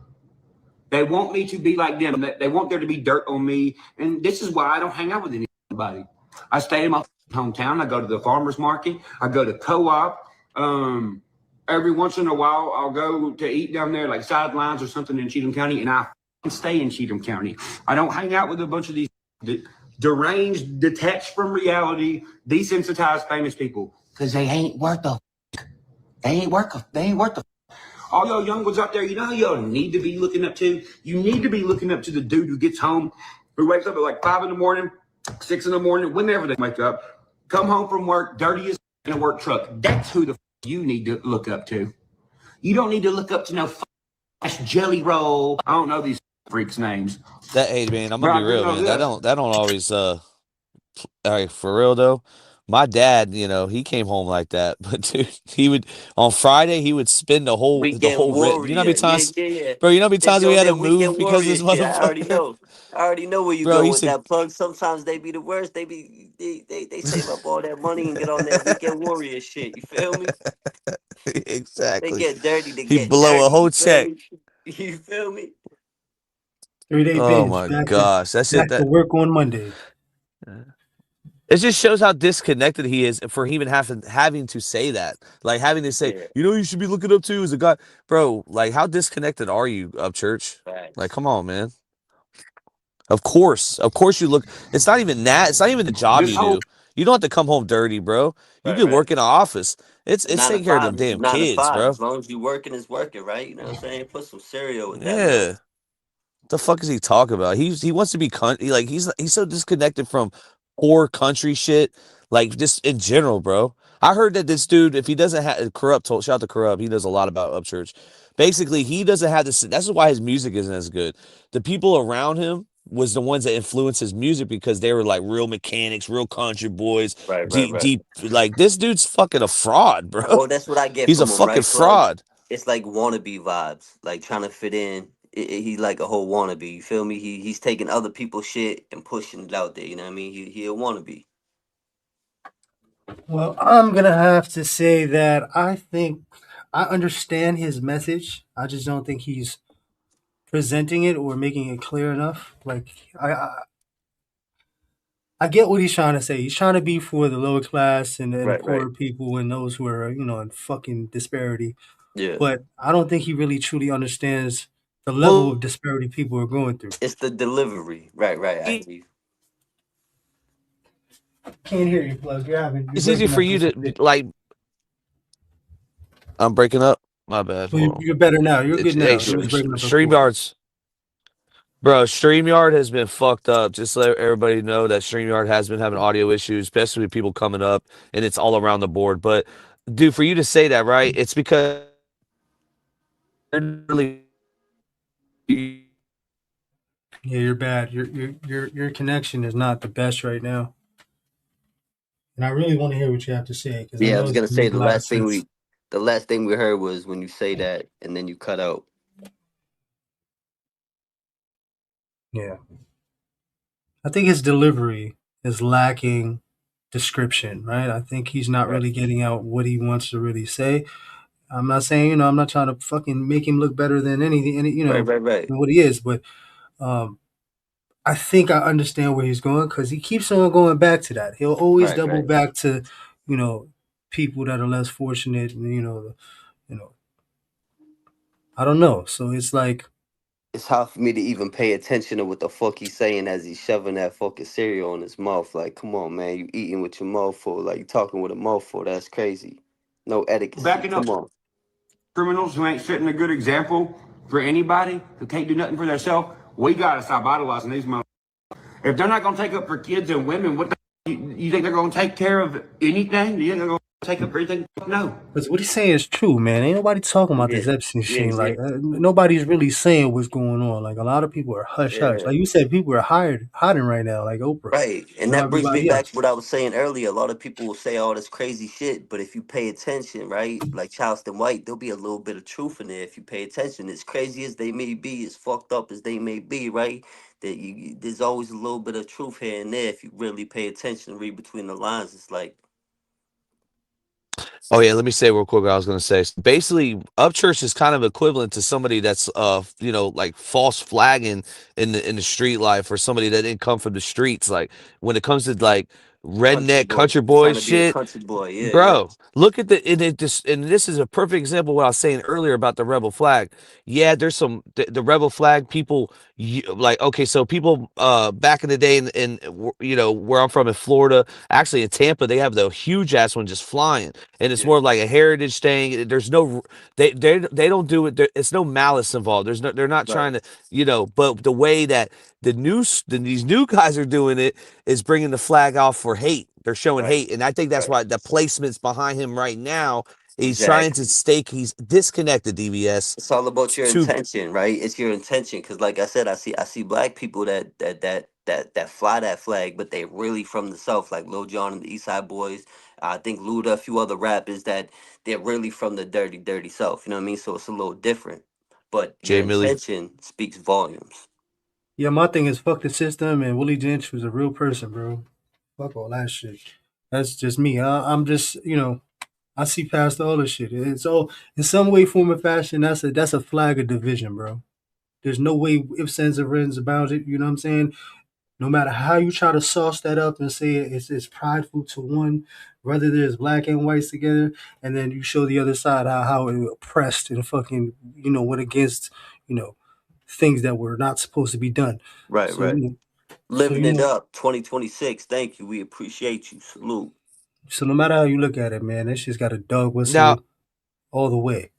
They want me to be like them. They want there to be dirt on me, and this is why I don't hang out with anybody. I stay in my hometown. I go to the farmer's market. I go to co-op. Every once in a while, I'll go to eat down there, like Sidelines or something in Cheatham County, and I stay in Cheatham County. I don't hang out with a bunch of these deranged, detached from reality, desensitized, famous people, because they ain't worth a. They ain't worth a. All y'all young ones out there, you know who y'all need to be looking up to? You need to be looking up to the dude who gets home, who wakes up at like 5 in the morning, 6 in the morning, whenever they wake up, come home from work, dirty as in a work truck. That's who the you need to look up to. You don't need to look up to no Jelly Roll. I don't know these freaks' names. Hey man, I'm gonna be real, man. That don't always all right, for real though. My dad, he came home like that, but dude, he would on Friday he would spend the whole Warrior. you know how many times, Yeah. bro? You know how many They times be we on had to that weekend move because warrior this shit. I already motherfucker. know. I already know where you Bro, go with that plug. Sometimes they be the worst. They save up all that money and get on that weekend warrior shit. You feel me? Exactly. They get dirty. They He get blow dirty. a whole You feel check. me? You feel me? 3-day Oh binge. my Back gosh, that shit. to work on Monday. It just shows how disconnected he is for even having to say that. Like having to say, you should be looking up to is a guy, bro. Like how disconnected are you, Upchurch? Like, come on, man. Of course you look. It's not even that. It's not even the job you do. You don't have to come home dirty, bro. You can work in an office. It's 9 to taking care of them 5. damn 9 to kids, 5. bro. As long as you working, is working, right? You know what I'm saying? Put some cereal with that Yeah. milk. What the fuck is he talking about? He wants to be he's so disconnected from poor country shit, like just in general, bro. I heard that this dude, if he doesn't have Corrupt, shout out to Corrupt, he knows a lot about Upchurch. Basically, he doesn't have this. That's why his music isn't as good. The people around him was the ones that influenced his music because they were like real mechanics, real country boys, Right, right, deep, right. deep. Like this dude's fucking a fraud, bro. Well, that's what I get He's a from him, fucking right, Plug? fraud. It's like wannabe vibes, like trying to fit in. He's like a whole wannabe. You feel me? He's taking other people's shit and pushing it out there. You know what I mean? He a wannabe. Well, I'm gonna have to say that I think I understand his message. I just don't think he's presenting it or making it clear enough. Like I get what he's trying to say. He's trying to be for the lower class and the Right, right. poorer people and those who are, in fucking disparity. Yeah. But I don't think he really truly understands the level of disparity people are going through. It's the delivery. Right, right. I hear you. Can't hear you, Plug. You're It's easy breaking for up you just a to bit. like. I'm breaking up. My bad. Well, you're better now. You're good now. You was breaking up before. StreamYard's, bro. StreamYard has been fucked up. Just to let everybody know that StreamYard has been having audio issues, especially with people coming up, and it's all around the board. But, dude, for you to say that, right? It's because really. Yeah, you're bad. Your connection is not the best right now. And I really want to hear what you have to say because I Yeah, I know was it's gonna gonna say make a lot of sense. the last thing we heard was when you say that and then you cut out. Yeah. I think his delivery is lacking description, right? I think he's not really getting out what he wants to really say. I'm not saying, I'm not trying to fucking make him look better than anything, Right, right. than what he is, but I think I understand where he's going because he keeps on going back to that. He'll always Right, double right. back to, people that are less fortunate, and I don't know. So it's like It's hard for me to even pay attention to what the fuck he's saying as he's shoving that fucking cereal in his mouth. Like, come on, man, you eating with your mouth full, like you talking with a mouth full. That's crazy. No etiquette. Backing up Come on. criminals who ain't setting a good example for anybody, who can't do nothing for themselves, we gotta stop idolizing these motherfuckers. If they're not gonna take up for kids and women, what the you think they're gonna take care of anything? You think they're gonna take up for anything? No. Because what he's saying is true, man. Ain't nobody talking about this Epstein shit. Like nobody's really saying what's going on. Like a lot of people are hush hush. Yeah. Like you said, people are hiding right now, like Oprah. Right. And that brings me Everybody back else. to what I was saying earlier. A lot of people will say all this crazy shit, but if you pay attention, right, like Charleston White, there'll be a little bit of truth in there if you pay attention. As crazy as they may be, as fucked up as they may be, right? There's always a little bit of truth here and there if you really pay attention and read between the lines. It's like, Oh yeah, let me say real quick what I was gonna say. Basically, Upchurch is kind of equivalent to somebody that's like false flagging in the street life, or somebody that didn't come from the streets. Like when it comes to like redneck country boy trying to be a shit, country boy. Yeah, bro. Look at and this is a perfect example of what I was saying earlier about the rebel flag. Yeah, there's some the rebel flag people like, okay, so people back in the day in where I'm from in Florida, actually in Tampa, they have the huge ass one just flying, and it's more like a heritage thing. There's no they don't do it. It's no malice involved. They're not trying to but the way that these new guys are doing it is bringing the flag off for hate. They're showing hate, and I think that's why the placement's behind him right now. He's trying to stake. He's disconnected. DVS. It's all about your intention, right? It's your intention, because, like I said, I see black people that fly that flag, but they really from the South, like Lil Jon and the East Side Boys. I think Luda, a few other rappers that they're really from the dirty, dirty South. You know what I mean? So it's a little different, but your intention speaks volumes. Yeah, my thing is fuck the system, and Willie Lynch was a real person, bro. Fuck all that shit. That's just me. I'm just I see past all this shit. It's all in some way, form, or fashion. That's a flag of division, bro. There's no way ifs, ands, or buts about it. You know what I'm saying? No matter how you try to sauce that up and say it's prideful to one, whether there's black and whites together, and then you show the other side how it oppressed and fucking went against things that were not supposed to be done. Right, So, right. Living it up, 2026. Thank you. We appreciate you. Salute. So no matter how you look at it, man, that shit's got a dog whistle Now, all the way.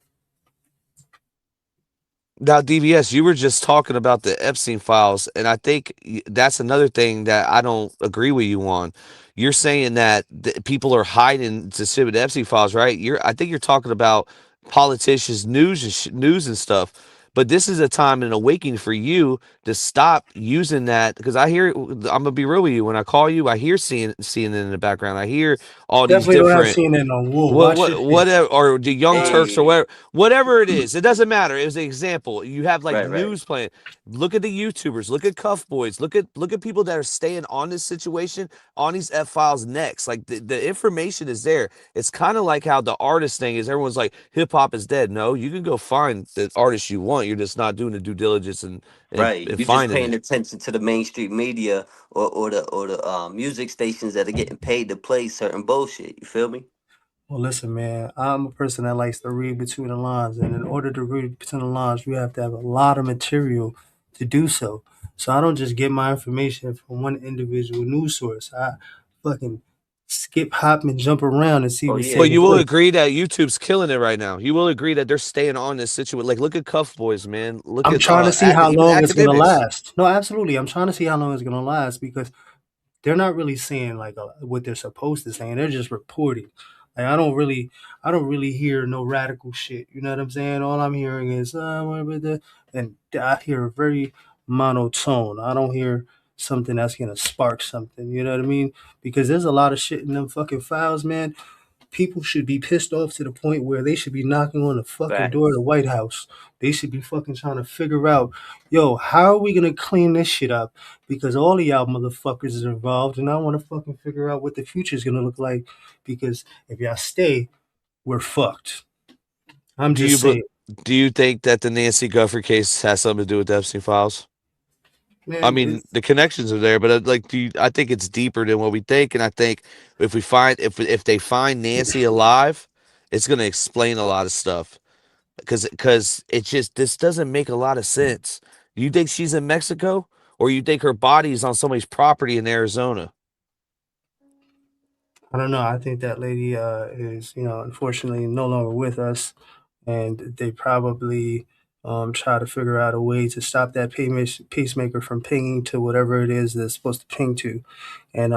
Now, DVS, you were just talking about the Epstein files, and I think that's another thing that I don't agree with you on. You're saying that people are hiding to sit with the Epstein files, right? I think you're talking about politicians, news and stuff. But this is a time and awakening for you to stop using that, because I hear. I'm gonna be real with you. When I call you, I hear seeing it in the background. I hear all these Definitely don't have different CNN on Wool. Watch your shit. whatever, or the Young Turks or Hey, whatever it is. It doesn't matter. It was an example. You have like right, right. news playing. Look at the YouTubers. Look at Cuff Boys. Look at people that are staying on this situation, on these F files next. Like the information is there. It's kind of like how the artist thing is. Everyone's like hip hop is dead. No, you can go find the artist you want. You're just not doing the due diligence Right. and You're just finding paying it. attention to the mainstream media or the music stations that are getting paid to play certain bullshit. You feel me? Well, listen, man, I'm a person that likes to read between the lines, and in order to read between the lines, you have to have a lot of material to do so. So I don't just get my information from one individual news source. I fucking skip, hop, and jump around and see Oh what's yeah, But taking you will place. agree that YouTube's killing it right now. You will agree that they're staying on this situation. Like, look at Cuff Boys, man. Look I'm at trying to see how even long it's gonna academics. last. No, absolutely, I'm trying to see how long it's gonna last because they're not really saying like what they're supposed to say. They're just reporting. Like I don't really hear no radical shit. You know what I'm saying? All I'm hearing is and I hear a very monotone. I don't hear something that's gonna spark something. You know what I mean? Because there's a lot of shit in them fucking files, man. People should be pissed off to the point where they should be knocking on the fucking door of facts. the White House. They should be fucking trying to figure out, yo, how are we gonna clean this shit up? Because all of y'all motherfuckers is involved, and I want to fucking figure out what the future is gonna look like. Because if y'all stay, we're fucked. I'm Do just you saying, do you think that the Nancy Guthrie case has something to do with the Epstein files? I man. mean, the connections are there, but I think it's deeper than what we think, and I think if they find Nancy alive, it's going to explain a lot of stuff. Because it just this doesn't make a lot of sense. You think she's in Mexico, or you think her body is on somebody's property in Arizona? I don't know. I think that lady is, unfortunately no longer with us, and they probably try to figure out a way to stop that pacemaker from pinging to whatever it is that's supposed to ping to. And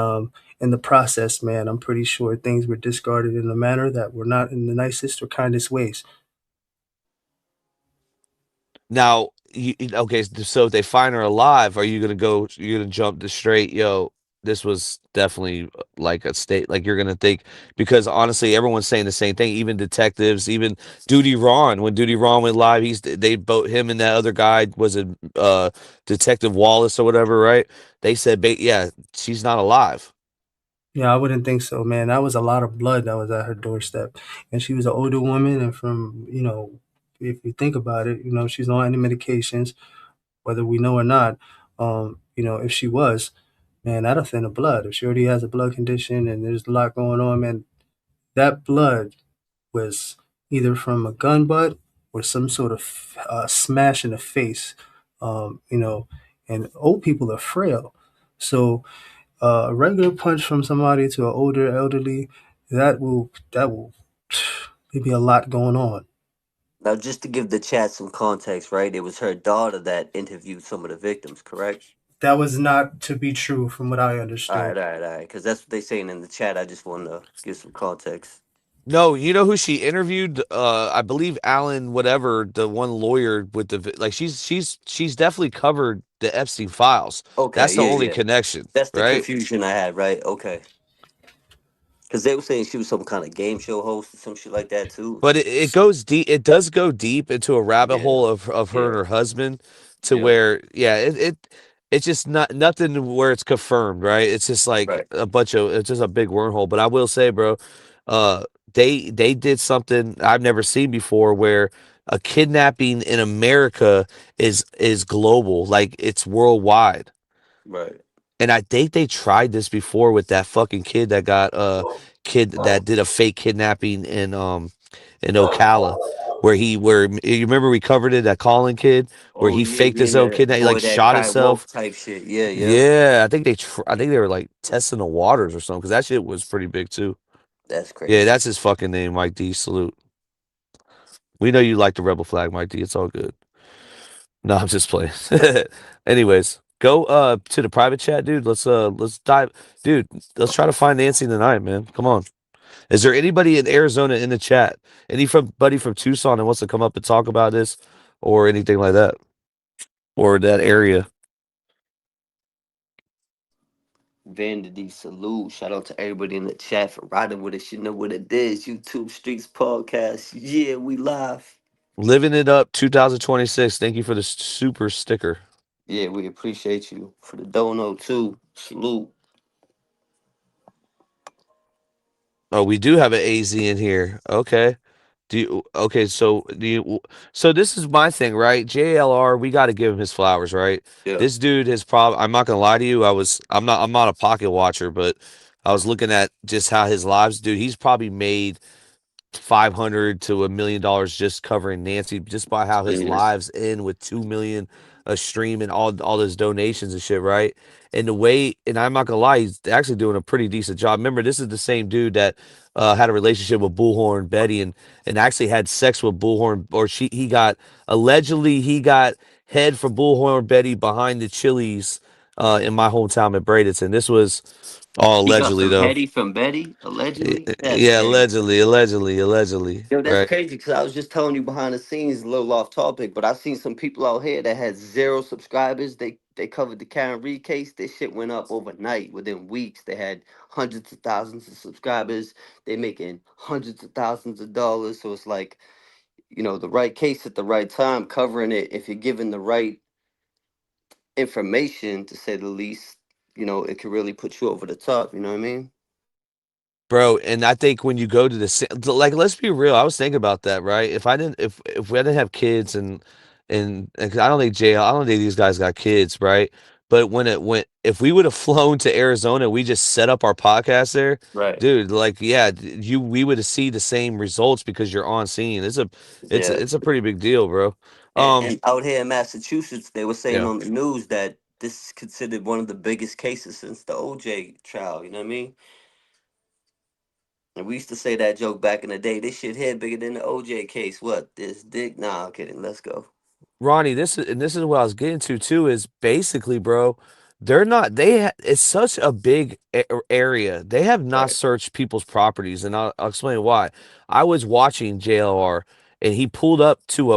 in the process, man, I'm pretty sure things were discarded in a manner that were not in the nicest or kindest ways. Now, okay, so if they find her alive, are you gonna go? You're gonna jump to straight, yo? This was definitely like a state. Like you're gonna think, because honestly, everyone's saying the same thing. Even detectives, even Duty Ron. When Duty Ron went live, they both him and that other guy was it Detective Wallace or whatever, right? They said, yeah, she's not alive. Yeah, I wouldn't think so, man. That was a lot of blood that was at her doorstep. And she was an older woman. And from, if you think about it, she's on any medications, whether we know or not. If she was, man, that'll thin the blood. If she already has a blood condition and there's a lot going on, man, that blood was either from a gun butt or some sort of smash in the face. And old people are frail. So, a regular punch from somebody to an older elderly, that will maybe a lot going on. Now, just to give the chat some context, right? It was her daughter that interviewed some of the victims, correct? That was not to be true from what I All right, understood. all right, all right. Because that's what they're saying in the chat. I just want to give some context. No, you know who she interviewed? I believe Alan, whatever, the one lawyer with like she's definitely covered the Epstein files. Okay, That's the yeah, only yeah. connection, That's the right? confusion I had, right? Okay. Because they were saying she was some kind of game show host or some shit like that, too. But it goes deep. It does go deep into a rabbit Yeah, hole of her and yeah, her husband, to yeah. where it's just nothing where it's confirmed, right? It's just like Right. it's just a big wormhole. But I will say, bro, uh, they did something I've never seen before, where a kidnapping in America is global, like it's worldwide. Right. And I think they tried this before with that fucking kid that got kid that did a fake kidnapping in Ocala, where you remember we covered it, that Colin kid, where Oh, he yeah, faked yeah, his own yeah. kidnap, he like Boy, that shot Kai Wolf himself. type shit. Yeah, yeah. Yeah, I think they were like testing the waters or something, because that shit was pretty big too. That's Yeah, crazy. that's his fucking name, Mike D. Salute. We know you like the rebel flag, Mike D. It's all good. No, I'm just playing. Anyways, go to the private chat, dude. Let's dive, dude. Let's try to find Nancy tonight, man. Come on. Is there anybody in Arizona in the chat? Anybody from Tucson that wants to come up and talk about this or anything like that? Or that area? Vanity salute. Shout out to everybody in the chat for riding with us. You know what it is. YouTube Streets Podcast. Yeah, we live. Living it up 2026. Thank you for the super sticker. Yeah, we appreciate you. For the dono too. Salute. Oh, we do have an AZ in here. Okay. So this is my thing, right? JLR, we got to give him his flowers, right? Yeah. This dude has I'm not gonna lie to you. I'm not a pocket watcher, but I was looking at just how his lives, dude, he's probably made 500 to $1 million just covering Nancy, just by how his lives end with 2 million a stream and all his donations and shit, right? And the way, and I'm not gonna lie, he's actually doing a pretty decent job. Remember, this is the same dude that had a relationship with Bullhorn Betty and actually had sex with Bullhorn, or allegedly he got head for Bullhorn Betty behind the Chili's in my hometown at Bradenton. This was all He got allegedly some though. heady from Betty, allegedly. That's Yeah, crazy. allegedly, Yo, that's right? crazy because I was just telling you behind the scenes, a little off topic, but I've seen some people out here that had 0 subscribers. They covered the Karen Reed case. Their shit went up overnight. Within weeks, they had hundreds of thousands of subscribers. They making hundreds of thousands of dollars. So it's like, the right case at the right time, covering it. If you're given the right information, to say the least, it could really put you over the top. You know what I mean? Bro, and I think when you go to like, let's be real. I was thinking about that, right? If we didn't have kids and 'cause I don't think these guys got kids, right? But if we would have flown to Arizona, we just set up our podcast there, Right. dude. Like, yeah, we would have seen the same results because you're on scene. Yeah. It's a pretty big deal, bro. And out here in Massachusetts, they were saying Yeah. on the news that this is considered one of the biggest cases since the OJ trial. You know what I mean? And we used to say that joke back in the day. This shit here bigger than the OJ case. What? This dick? Nah, I'm kidding. Let's go. Ronnie, this is what I was getting to too, is basically, bro, they're not it's such a big area. They have not Right. searched people's properties, and I'll explain why. I was watching JLR and he pulled up in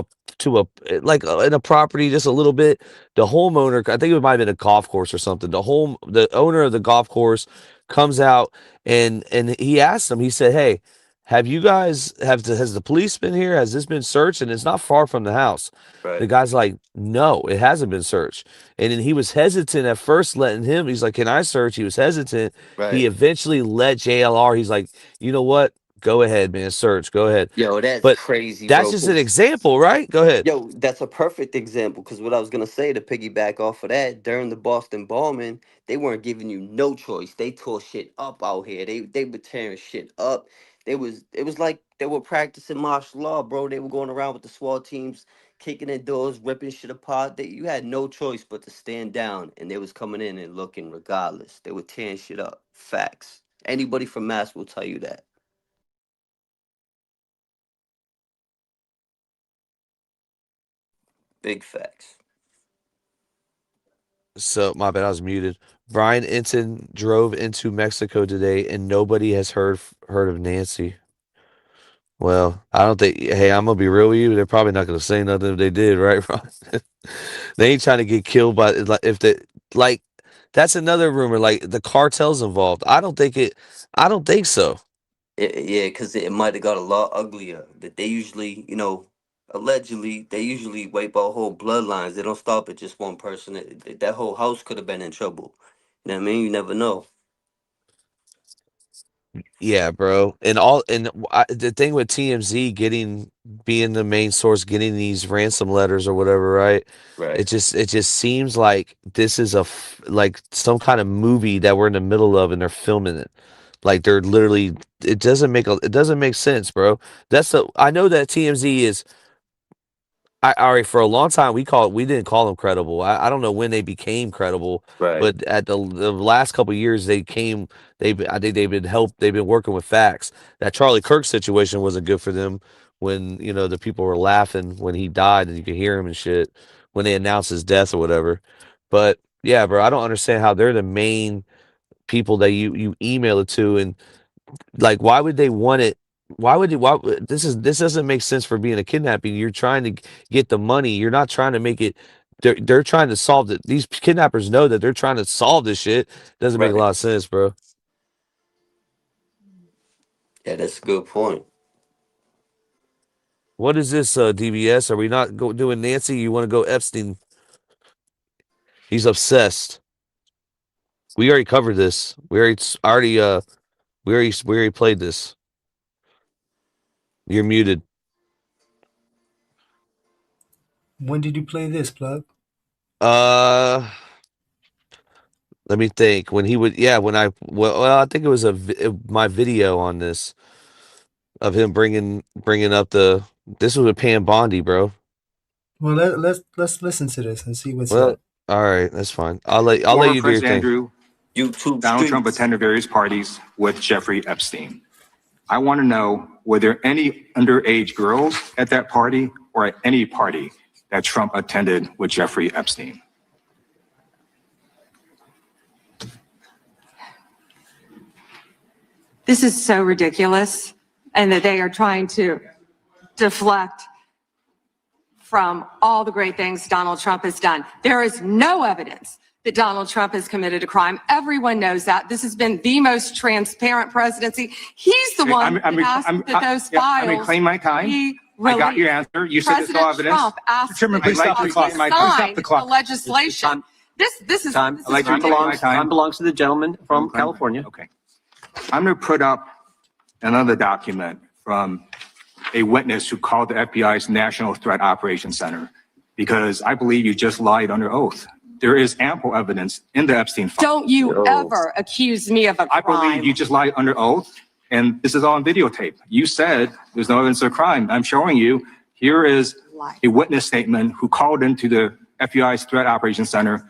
a property just a little bit. The homeowner, I think it might have been a golf course or something. The owner of the golf course comes out and he asked him, he said, "Hey, has the police been here? Has this been searched?" And it's not far from the house. The Right. guy's like, "No, it hasn't been searched." And then he was hesitant at first letting him. He's like, "Can I search?" He was hesitant. He Right. eventually let JLR. He's like, "You know what? Go ahead, man. Search. Go ahead." Yo, that's But crazy, that's bro. just an 'Cause example, right? Go ahead. yo, that's a perfect example. Because what I was gonna say to piggyback off of that, during the Boston bombing, they weren't giving you no choice. They tore shit up out here. They were tearing shit up. It was like they were practicing martial law, bro. They were going around with the SWAT teams, kicking in doors, ripping shit apart. You had no choice but to stand down, and they was coming in and looking regardless. They were tearing shit up. Facts. Anybody from Mass will tell you that. Big facts. So my bad, I was muted. Brian Enton drove into Mexico today, and nobody has heard of Nancy. Well, I don't think. Hey, I'm gonna be real with you. They're probably not gonna say nothing if they did, right, Ron? They ain't trying to get killed by, like, if they, like, that's another rumor. Like, the cartel's involved. I don't think it. I don't think so. Yeah, because it might have got a lot uglier. That they usually, allegedly, they usually wipe out whole bloodlines. They don't stop at just one person. That whole house could have been in trouble. You know what I mean? You never know. Yeah, bro. The thing with TMZ being the main source, getting these ransom letters or whatever, right? Right. It just seems like this is like some kind of movie that we're in the middle of and they're filming it. Like they're literally, it doesn't make sense, bro. I know that TMZ is. All right, for a long time we didn't call them credible. I don't know when they became credible, Right. but at the last couple of years I think they've been working with facts. That Charlie Kirk situation wasn't good for them when, the people were laughing when he died and you could hear him and shit. when they announced his death or whatever. But yeah, bro, I don't understand how they're the main people that you email it to, and like, why would they want it? Why this doesn't make sense for being a kidnapping. You're trying to get the money. You're not trying to make it. They're trying to solve it. These kidnappers know that they're trying to solve this shit. Doesn't make a lot of sense, bro. Yeah, that's a good point. What is this, DBS? Are we not doing Nancy? You want to go Epstein? He's obsessed. We already covered this. We already played this. You're muted. When did you play this, Plug? Let me think. When he would, yeah, when I think it was my video on this of him bringing up this was with Pam Bondi, bro. Well, let's listen to this and see what's up. All right, that's fine. I'll let you do your thing. Andrew, Donald Trump attended various parties with Jeffrey Epstein. I want to know, were there any underage girls at that party or at any party that Trump attended with Jeffrey Epstein? This is so ridiculous, and that they are trying to deflect from all the great things Donald Trump has done. There is no evidence that Donald Trump has committed a crime. Everyone knows that. This has been the most transparent presidency. He's the one that asked that those files. I reclaim my time. I got your answer. You said there's no evidence. Trump asked Chairman, please stop the clock. sign the legislation. This is belongs to the gentleman from California. Okay. I'm going to put up another document from a witness who called the FBI's National Threat Operations Center, because I believe you just lied under oath. There is ample evidence in the Epstein file. Don't you ever accuse me of a crime. I believe you just lied under oath, and this is all on videotape. You said there's no evidence of crime. I'm showing you. Here is a witness statement who called into the FBI's Threat Operations Center.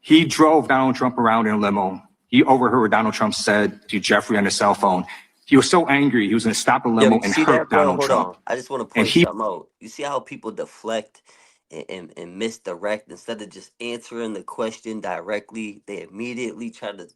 He drove Donald Trump around in a limo. He overheard what Donald Trump said to Jeffrey on his cell phone. He was so angry, he was going to stop the limo and hurt Donald Trump. I just want to point something out. You see how people deflect and misdirect instead of just answering the question directly? They immediately try to,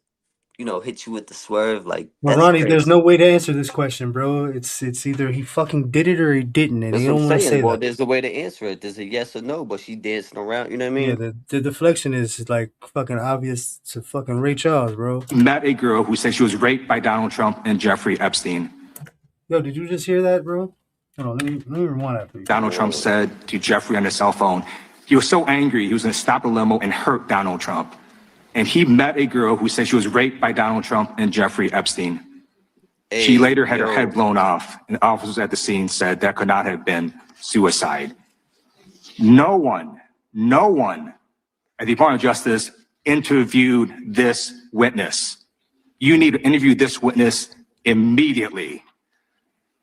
hit you with the swerve. Like, well, Ronnie, there's no way to answer this question, bro. It's either he fucking did it or he didn't, and that's he don't want to say well, that. there's a way to answer it. There's a yes or no, but she dancing around. You know what I mean? Yeah, the deflection is like fucking obvious to fucking Ray Charles, bro. Met a girl who said she was raped by Donald Trump and Jeffrey Epstein. Yo, did you just hear that, bro? Hold on, let me rewind that, please. Donald Trump said to Jeffrey on his cell phone, he was so angry, he was going to stop the limo and hurt Donald Trump. And he met a girl who said she was raped by Donald Trump and Jeffrey Epstein. She later had her head blown off, and officers at the scene said that could not have been suicide. No one at the Department of Justice interviewed this witness. You need to interview this witness immediately.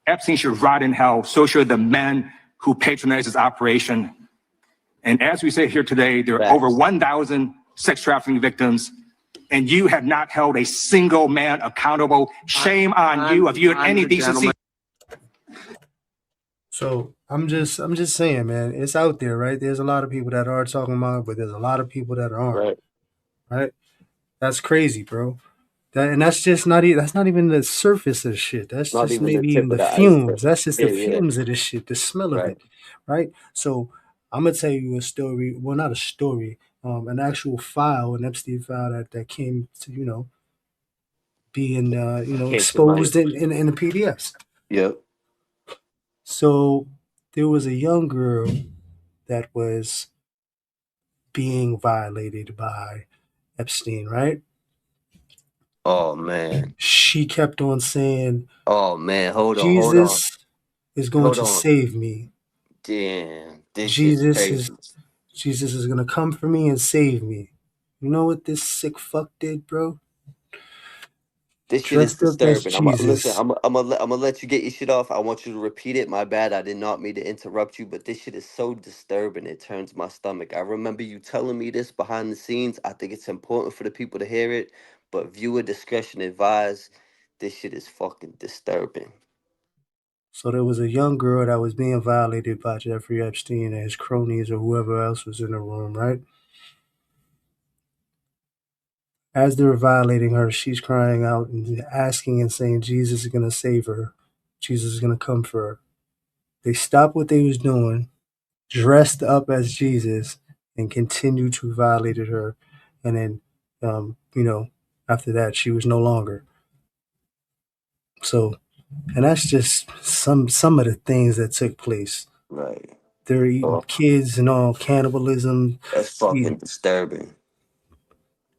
Epstein should rot in hell. So should the men who patronized his operation. And as we say here today, there are over 1,000 sex trafficking victims, and you have not held a single man accountable. Shame on you if you had any decency. So I'm just saying, man, it's out there, right? There's a lot of people that are talking about it, but there's a lot of people that aren't. Right? That's crazy, bro. That's not even the surface of shit. That's not just maybe even the fumes. That's just the fumes of this shit, the smell of it. Right? So I'm gonna tell you a story. Well, not a story. An actual file, an Epstein file that came to, being exposed in the PDFs. Yep. So there was a young girl that was being violated by Epstein, right? Oh man. She kept on saying, "Oh man, hold on, Jesus is going to save me. Damn, Jesus is going to come for me and save me." You know what this sick fuck did, bro? This shit is disturbing. I'm gonna let you get your shit off. I want you to repeat it. My bad. I did not mean to interrupt you, but this shit is so disturbing. It turns my stomach. I remember you telling me this behind the scenes. I think it's important for the people to hear it, but viewer discretion advised. This shit is fucking disturbing. So there was a young girl that was being violated by Jeffrey Epstein and his cronies or whoever else was in the room, right? As they were violating her, she's crying out and asking and saying, Jesus is going to save her. Jesus is going to come for her. They stopped what they was doing, dressed up as Jesus, and continued to violate her. And then, after that, she was no longer. So, and that's just some of the things that took place. Right. They're eating Oh, kids and all, cannibalism. that's fucking disturbing.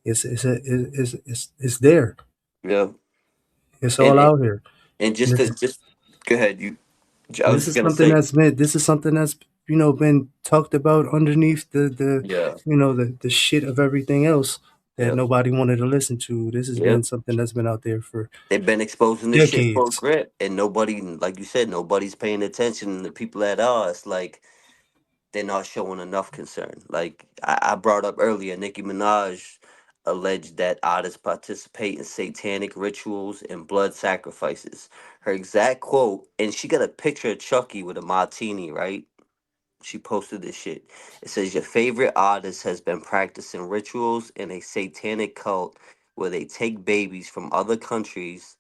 It's there. Yeah. It's And all and, out here. and And just go ahead. I was this just is gonna something say, that's been talked about underneath yeah, the shit of everything else that yeah, nobody wanted to listen to. This has yeah. been something that's been out there for They've been exposing this shit for decades. grip, and nobody, like you said, nobody's paying attention. And the people that are, it's like they're not showing enough concern. Like I brought up earlier, Nicki Minaj alleged that artists participate in satanic rituals and blood sacrifices. Her exact quote, and she got a picture of Chucky with a martini, right? She posted this shit. It says your favorite artist has been practicing rituals in a satanic cult where they take babies from other countries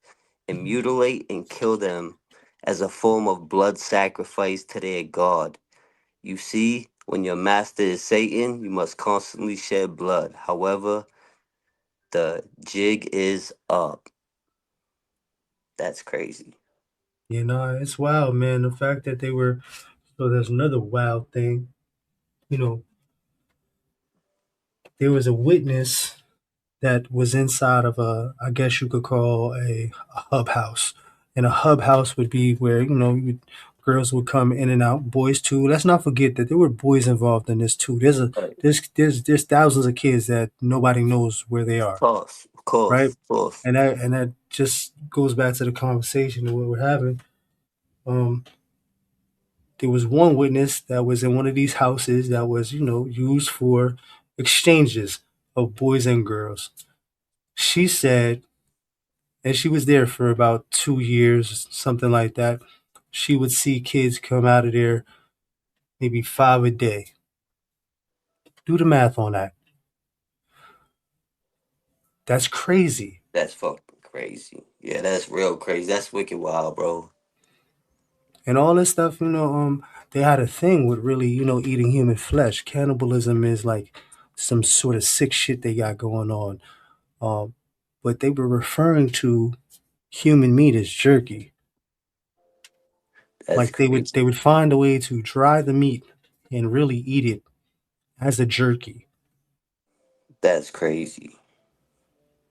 and mutilate and kill them as a form of blood sacrifice to their god. You see, when your master is Satan, you must constantly shed blood. However, the jig is up. That's crazy. It's wild, man. The fact that they were so there's another wild thing. You know, there was a witness that was inside of I guess you could call a hub house. And a hub house would be where, girls would come in and out, boys too. Let's not forget that there were boys involved in this too. Right. There's thousands of kids that nobody knows where they Of are, course, of course, right? of course. And that just goes back to the conversation that we were having. Um, there was one witness that was in one of these houses that was, used for exchanges of boys and girls. She said, and she was there for about 2 years, something like that. She would see kids come out of there, maybe 5 a day. Do the math on that. That's crazy. That's fucking crazy. Yeah, that's real crazy. That's wicked wild, bro. And all this stuff, they had a thing with really, eating human flesh. Cannibalism is like some sort of sick shit they got going on. But they were referring to human meat as jerky. That's Like they would crazy. they would find a way to dry the meat and really eat it as a jerky. That's crazy.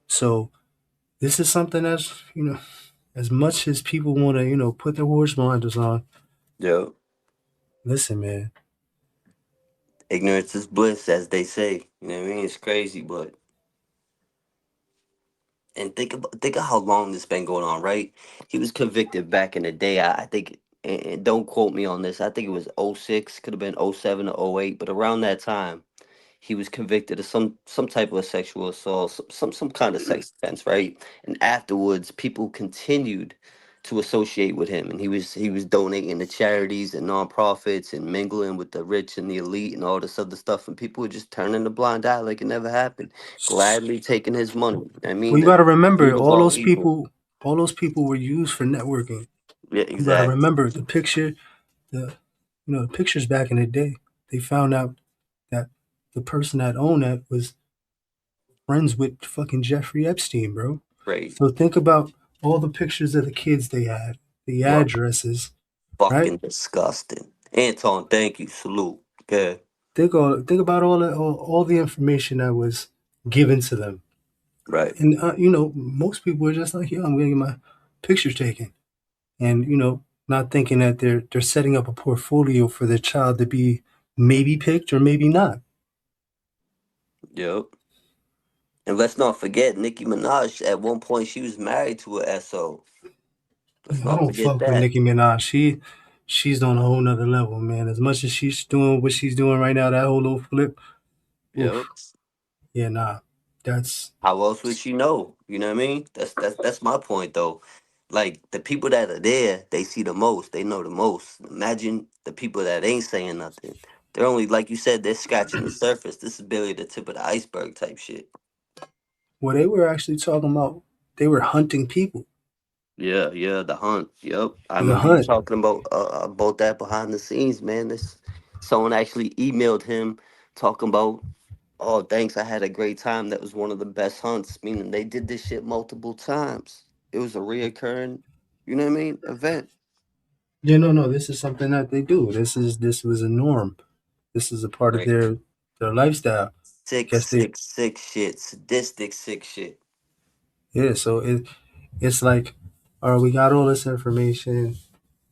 So this is something that's, as much as people want to, put their horse blinders on. Yo, Listen, man. ignorance is bliss, as they say. You know what I mean? It's crazy, but and think of how long this been going on, right? He was convicted back in the day. I think, and don't quote me on this. I think it was '06, could have been '07 or '08, but around that time, he was convicted of some type of a sexual assault, some kind of sex offense, right? And afterwards, people continued to associate with him, and he was donating to charities and nonprofits and mingling with the rich and the elite and all this other stuff, and people were just turning a blind eye like it never happened, gladly taking his money. I Well, mean, you got the to remember, root of all evil. all those people were used for networking. Yeah, You got to exactly. remember the pictures back in the day. They found out that the person that owned that was friends with fucking Jeffrey Epstein, bro. Crazy. So think about all the pictures of the kids they had, the Well, addresses, right? fucking disgusting. Anton, thank you. Salute. Okay. Think about all the information that was given to them. Right. And most people are just like, yeah, I'm gonna get my picture taken, and not thinking that they're setting up a portfolio for their child to be maybe picked or maybe not. Yep. And let's not forget, Nicki Minaj, at one point, she was married to a SO. Let's I not don't forget fuck with that. Nicki Minaj. She's on a whole nother level, man. As much as she's doing what she's doing right now, that whole little flip, Yep. oof, yeah, nah, that's How else would she know? You know what I mean? That's my point, though. like the people that are there, they see the most, they know the most. Imagine the people that ain't saying nothing. They're only, like you said, they're scratching the surface. This is barely the tip of the iceberg type shit. Well, they were actually talking about they were hunting people. Yeah, the hunt. Yep, I The remember you hunt. talking about that behind the scenes, man. This someone actually emailed him talking about, oh, thanks, I had a great time. That was one of the best hunts. Meaning they did this shit multiple times. It was a reoccurring, you know what I mean, event. Yeah, no. This is something that they do. This was a norm. This is a part of Right. their lifestyle. Sick, Guess they. sick, sick shit. Sadistic, sick shit. Yeah. So it's like, all right, we got all this information.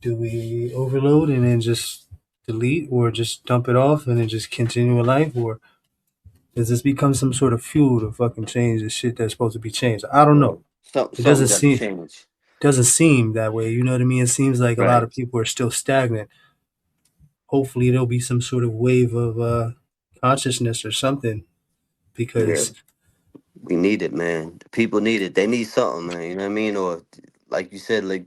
Do we overload and then just delete, or just dump it off and then just continue a life, or does this become some sort of fuel to fucking change the shit that's supposed to be changed? I don't know. Well, It something got to change. doesn't seem that way. You know what I mean? It seems like a lot Right. of people are still stagnant. Hopefully, there'll be some sort of wave of consciousness or something, Yeah. because We need it, man. The people need it. They need something, man. You know what I mean? Or like you said, like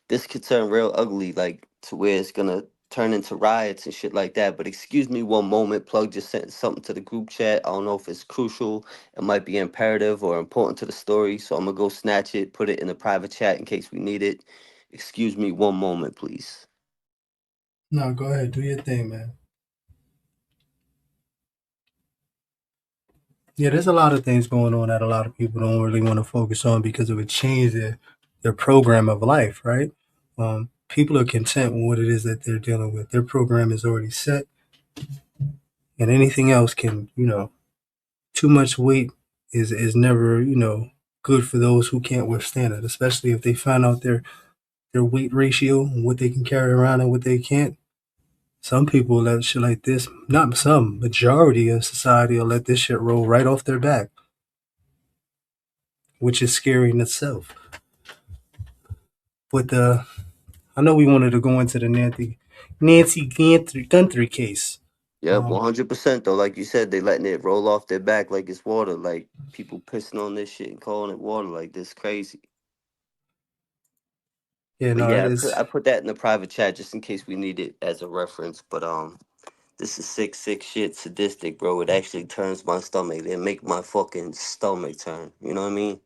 this could turn real ugly, like to where it's gonna turn into riots and shit like that. But excuse me one moment, Plug just sent something to the group chat. I don't know if it's crucial. It might be imperative or important to the story. So I'm gonna go snatch it, put it in the private chat in case we need it. Excuse me one moment, please. no, go ahead, do your thing, man. Yeah, there's a lot of things going on that a lot of people don't really want to focus on because it would change their program of life, right? People are content with what it is that they're dealing with. Their program is already set, and anything else can, too much weight is never, good for those who can't withstand it, especially if they find out their weight ratio and what they can carry around and what they can't. Some people let shit like this, not some, majority of society will let this shit roll right off their back, which is scary in itself. But I know we wanted to go into the Nancy Guthrie case. Yep, 100% though. Like you said, they letting it roll off their back like it's water. Like people pissing on this shit and calling it water. Like this crazy. Yeah, But no, yeah, it is. I put that in the private chat just in case we need it as a reference. But this is sick, sick shit, sadistic, bro. It actually turns my stomach. It make my fucking stomach turn. You know what I mean?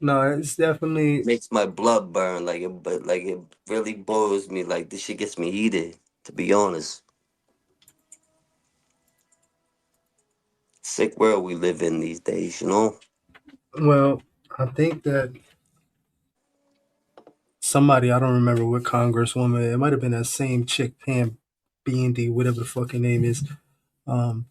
No, it's definitely. Makes my blood burn. Like it really boils me. Like this shit gets me heated. To be honest, sick world we live in these days. You know? Well, I think that somebody, I don't remember what congresswoman, it might have been that same chick, Pam Beandy, whatever the fucking name is. Um,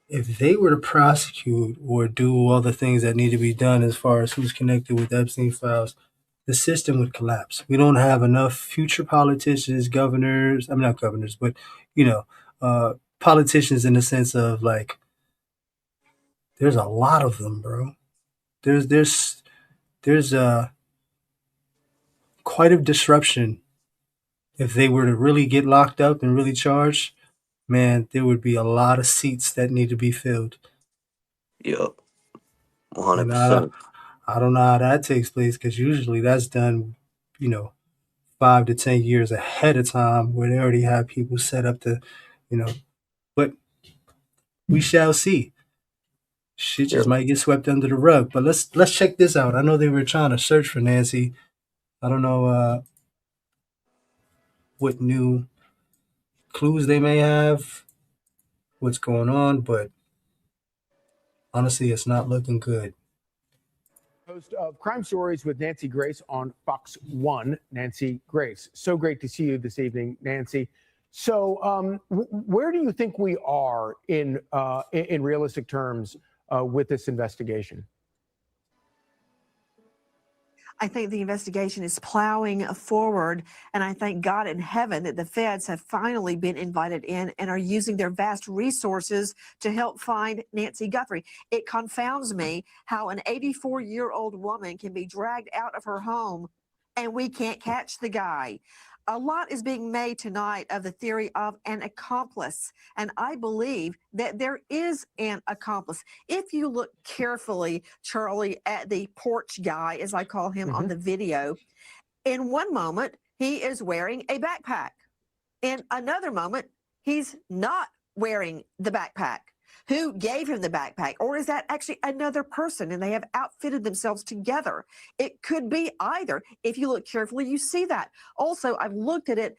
if they were to prosecute or do all the things that need to be done as far as who's connected with Epstein files, the system would collapse. We don't have enough future politicians, governors, I'm not governors, but, politicians in the sense of like, there's a lot of them, bro. There's quite a disruption. If they were to really get locked up and really charged, man, there would be a lot of seats that need to be filled. Yep, And I 100%. don't know how that takes place, because usually that's done, 5 to 10 years ahead of time, where they already have people set up to, you know. But we shall see. Shit Yep. just might get swept under the rug. But let's check this out. I know they were trying to search for Nancy. I don't know what new clues they may have, what's going on, but honestly, it's not looking good. Host of Crime Stories with Nancy Grace on Fox 1. Nancy Grace, so great to see you this evening, Nancy. So where do you think we are in realistic terms with this investigation? I think the investigation is plowing forward, and I thank God in heaven that the feds have finally been invited in and are using their vast resources to help find Nancy Guthrie. It confounds me how an 84-year-old woman can be dragged out of her home and we can't catch the guy. a lot is being made tonight of the theory of an accomplice, and I believe that there is an accomplice. If you look carefully, Charlie, at the porch guy, as I call him on the video, in one moment, he is wearing a backpack. In another moment, he's not wearing the backpack. Who gave him the backpack? Or is that actually another person and they have outfitted themselves together? It could be either. If you look carefully, you see that. Also, I've looked at it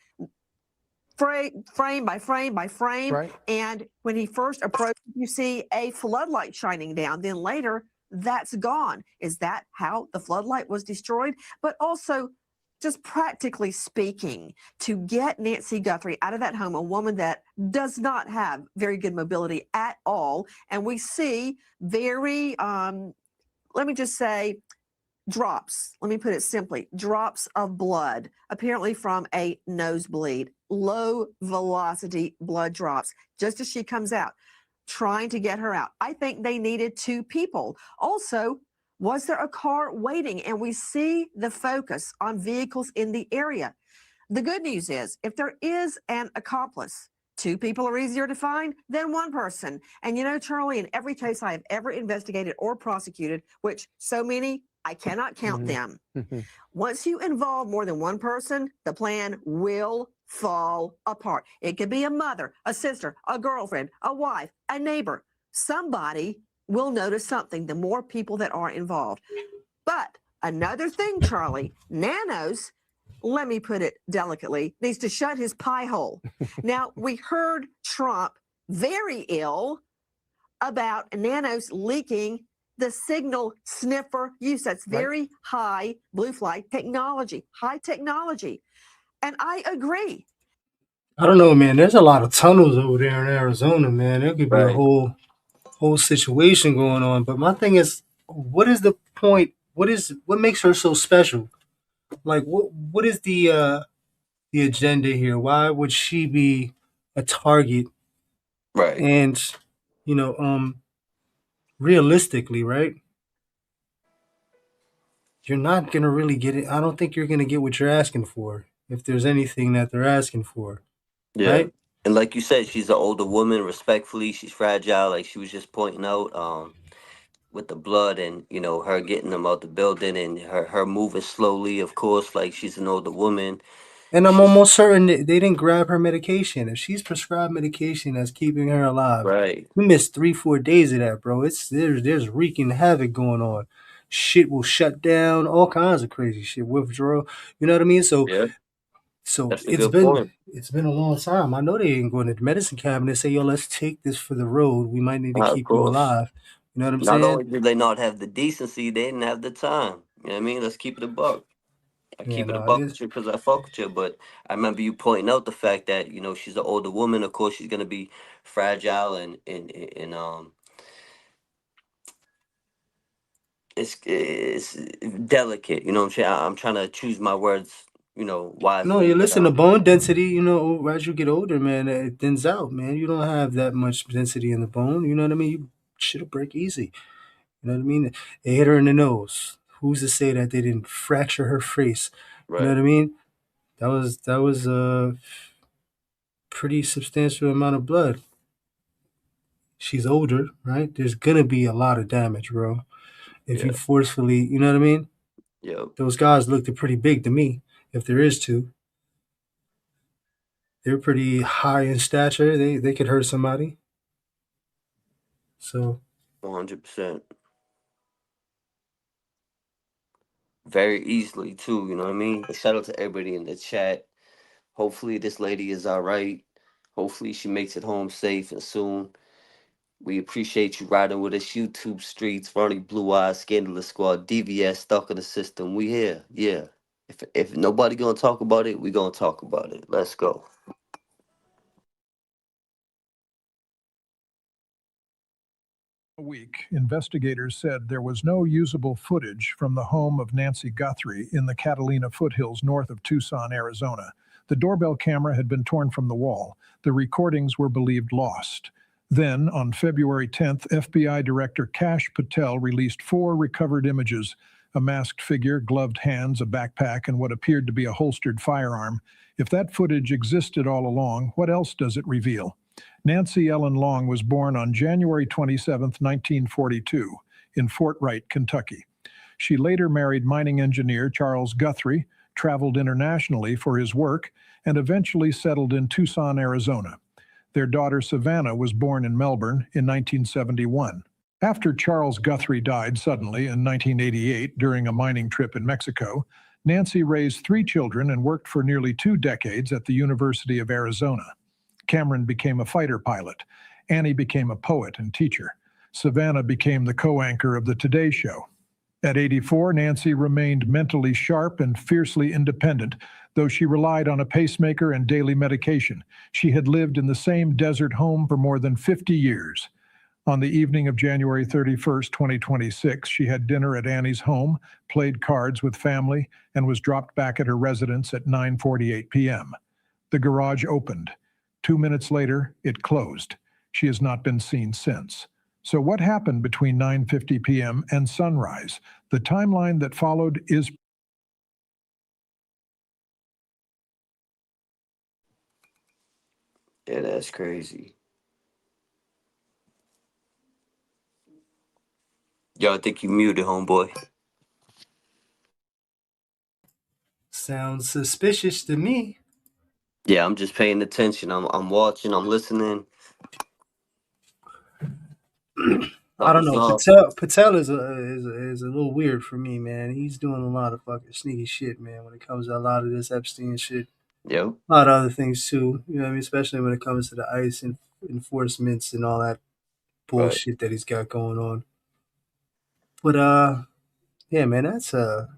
frame by frame by frame. Right. And when he first approached, you see a floodlight shining down. Then later, that's gone. Is that how the floodlight was destroyed? But also, just practically speaking, to get Nancy Guthrie out of that home, a woman that does not have very good mobility at all, and we see very, let me just say, drops, let me put it simply, drops of blood, apparently from a nosebleed, low velocity blood drops, just as she comes out, trying to get her out. I think they needed 2 people. Also, was there a car waiting? And we see the focus on vehicles in the area. The good news is, if there is an accomplice, 2 people are easier to find than 1 person. And you know, Charlie, in every case I have ever investigated or prosecuted, which so many, I cannot count them. Once you involve more than 1 person, the plan will fall apart. It could be a mother, a sister, a girlfriend, a wife, a neighbor. Somebody will notice something, the more people that are involved. But another thing, Charlie, Nanos, let me put it delicately, needs to shut his pie hole. Now, we heard Trump very ill about Nanos leaking the signal sniffer use. That's very high blue fly technology, high technology. And I agree. I don't know, man. There's a lot of tunnels over there in Arizona, man. There could be a whole situation going on. But my thing is, what is the point? What makes her so special? Like, what is the agenda here? Why would she be a target? Right. And realistically, right? You're not gonna really get it. I don't think you're gonna get what you're asking for, if there's anything that they're asking for. Yeah. Right? And like you said, she's an older woman, respectfully. She's fragile, like she was just pointing out, with the blood and, you know, her getting them out the building and her moving slowly, of course, like she's an older woman. And I'm almost certain that they didn't grab her medication. If she's prescribed medication that's keeping her alive, we missed 3-4 days of that, bro. There's wreaking havoc going on. Shit will shut down, all kinds of crazy shit, withdrawal. You know what I mean? So it's been a long time. I know they ain't going to the medicine cabinet and say, yo, let's take this for the road. We might need to keep you alive. You know what I'm saying? Not only did they not have the decency, they didn't have the time. You know what I mean? Let's keep it a buck. I keep it a buck with you because I fuck with you. But I remember you pointing out the fact that, you know, she's an older woman. Of course, she's gonna be fragile and it's delicate. You know what I'm saying? I'm trying to choose my words, you know, wisely. No, you listen to bone density, you know, as you get older, man, it thins out, man. You don't have that much density in the bone. You know what I mean? Shit'll break easy. You know what I mean? They hit her in the nose. Who's to say that they didn't fracture her face? You know what I mean? That was a pretty substantial amount of blood. She's older, right? There's gonna be a lot of damage, bro. If you forcefully, you know what I mean? Yeah. Those guys looked pretty big to me, if there is 2. They're pretty high in stature. They could hurt somebody. So 100%. Very easily too, you know what I mean? Shout out to everybody in the chat. Hopefully this lady is all right. Hopefully she makes it home safe and soon. We appreciate you riding with us. YouTube streets, Ronnie Blue Eyes, Scandalous Squad, DVS, Stuck in the System. We here. Yeah. If nobody gonna talk about it, we gonna talk about it. Let's go. Week, investigators said there was no usable footage from the home of Nancy Guthrie in the Catalina foothills north of Tucson, Arizona. The doorbell camera had been torn from the wall. The recordings were believed lost. Then, on February 10th, FBI Director Kash Patel released 4 recovered images: a masked figure, gloved hands, a backpack, and what appeared to be a holstered firearm. If that footage existed all along, what else does it reveal? Nancy Ellen Long was born on January 27, 1942, in Fort Wright, Kentucky. She later married mining engineer Charles Guthrie, traveled internationally for his work, and eventually settled in Tucson, Arizona. Their daughter Savannah was born in Melbourne in 1971. After Charles Guthrie died suddenly in 1988 during a mining trip in Mexico, Nancy raised 3 children and worked for nearly 2 decades at the University of Arizona. Cameron became a fighter pilot. Annie became a poet and teacher. Savannah became the co-anchor of the Today Show. At 84, Nancy remained mentally sharp and fiercely independent, though she relied on a pacemaker and daily medication. She had lived in the same desert home for more than 50 years. On the evening of January 31st, 2026, she had dinner at Annie's home, played cards with family, and was dropped back at her residence at 9:48 p.m. The garage opened. 2 minutes later, it closed. She has not been seen since. So what happened between 9:50 p.m. and sunrise? The timeline that followed is Yeah, that's crazy. Yo, I think you muted, homeboy. Sounds suspicious to me. Yeah, I'm just paying attention. I'm watching. I'm listening. I don't know. Patel is a little weird for me, man. He's doing a lot of fucking sneaky shit, man. When it comes to a lot of this Epstein shit, Yep. a lot of other things too. You know what I mean? Especially when it comes to the ICE enforcements and all that bullshit that he's got going on. But yeah, man, that's a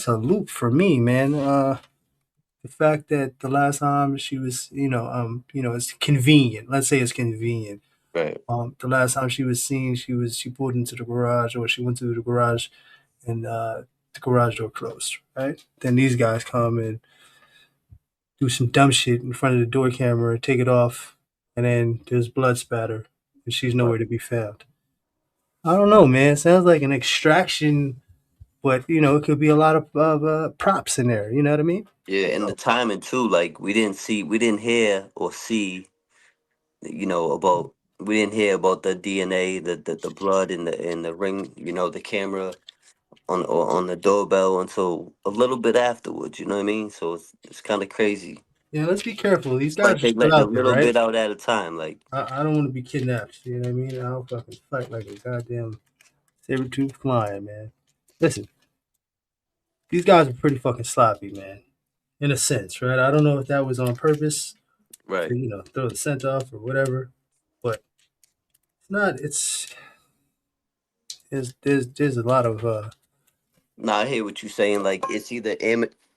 loop for me, man. The fact that the last time she was, it's convenient. Let's say it's convenient. Right. The last time she was seen, she pulled into the garage, or she went to the garage, and the garage door closed. Right. Then these guys come and do some dumb shit in front of the door camera, take it off, and then there's blood spatter, and she's nowhere to be found. I don't know, man. Sounds like an extraction, but it could be a lot of props in there. You know what I mean? Yeah, and the timing too. Like we didn't hear or see, about. We didn't hear about the DNA, the blood in the ring. The camera on the doorbell until a little bit afterwards. You know what I mean? So it's kind of crazy. Yeah, let's be careful. These Like guys they are still let a out there, little right? bit out at a time. Like I don't want to be kidnapped. You know what I mean? I'll fucking fight like a goddamn saber-tooth lion, man. Listen, these guys are pretty fucking sloppy, man. In a sense, right? I don't know if that was on purpose, right? To, throw the scent off or whatever, but it's not. There's a lot of. Nah, I hear what you're saying. Like it's either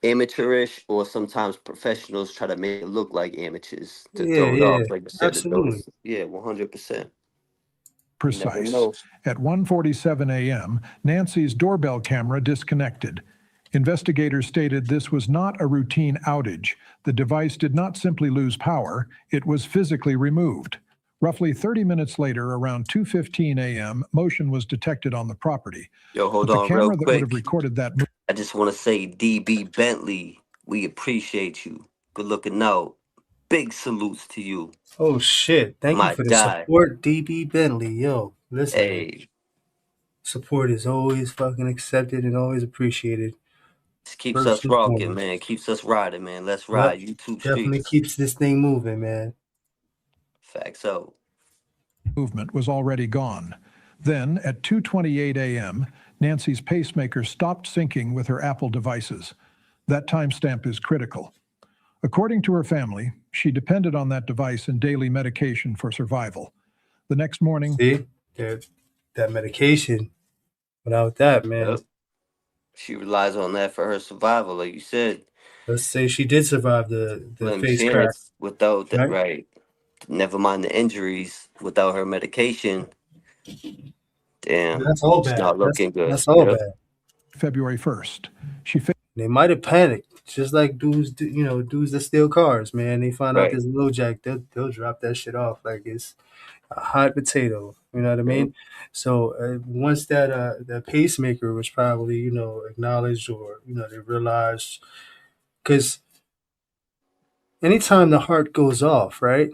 amateurish or sometimes professionals try to make it look like amateurs to throw it off. Like you said, absolutely. Yeah, 100%. precise. At 1:47 a.m., Nancy's doorbell camera disconnected. Investigators stated this was not a routine outage. The device did not simply lose power, it was physically removed. Roughly 30 minutes later, around 2:15 a.m., motion was detected on the property. Yo, hold But on the camera real that quick. would have recorded that. I just want to say, DB Bentley, we appreciate you. Good looking out. Big salutes to you. Oh shit! Thank you for the support, DB Bentley. Yo, listen. Hey, support is always fucking accepted and always appreciated. This keeps us rocking, man. Keeps us riding, man. Let's ride YouTube definitely streets. keeps this thing moving, man. Facts out. Movement was already gone. Then, at 2:28 a.m., Nancy's pacemaker stopped syncing with her Apple devices. That timestamp is critical. According to her family, she depended on that device in daily medication for survival. The next morning... See? That medication, without that, man. Yep. She relies on that for her survival, like you said. Let's say she did survive the face crack. Without that, right? Never mind the injuries. Without her medication, damn, that's all bad. It's not looking good. That's all bad. February 1st, they might have panicked, just like dudes that steal cars, man. They find out there's a low jack, they'll drop that shit off like it's a hot potato. You know what I mean? So once that pacemaker was probably acknowledged, or they realized because anytime the heart goes off, right,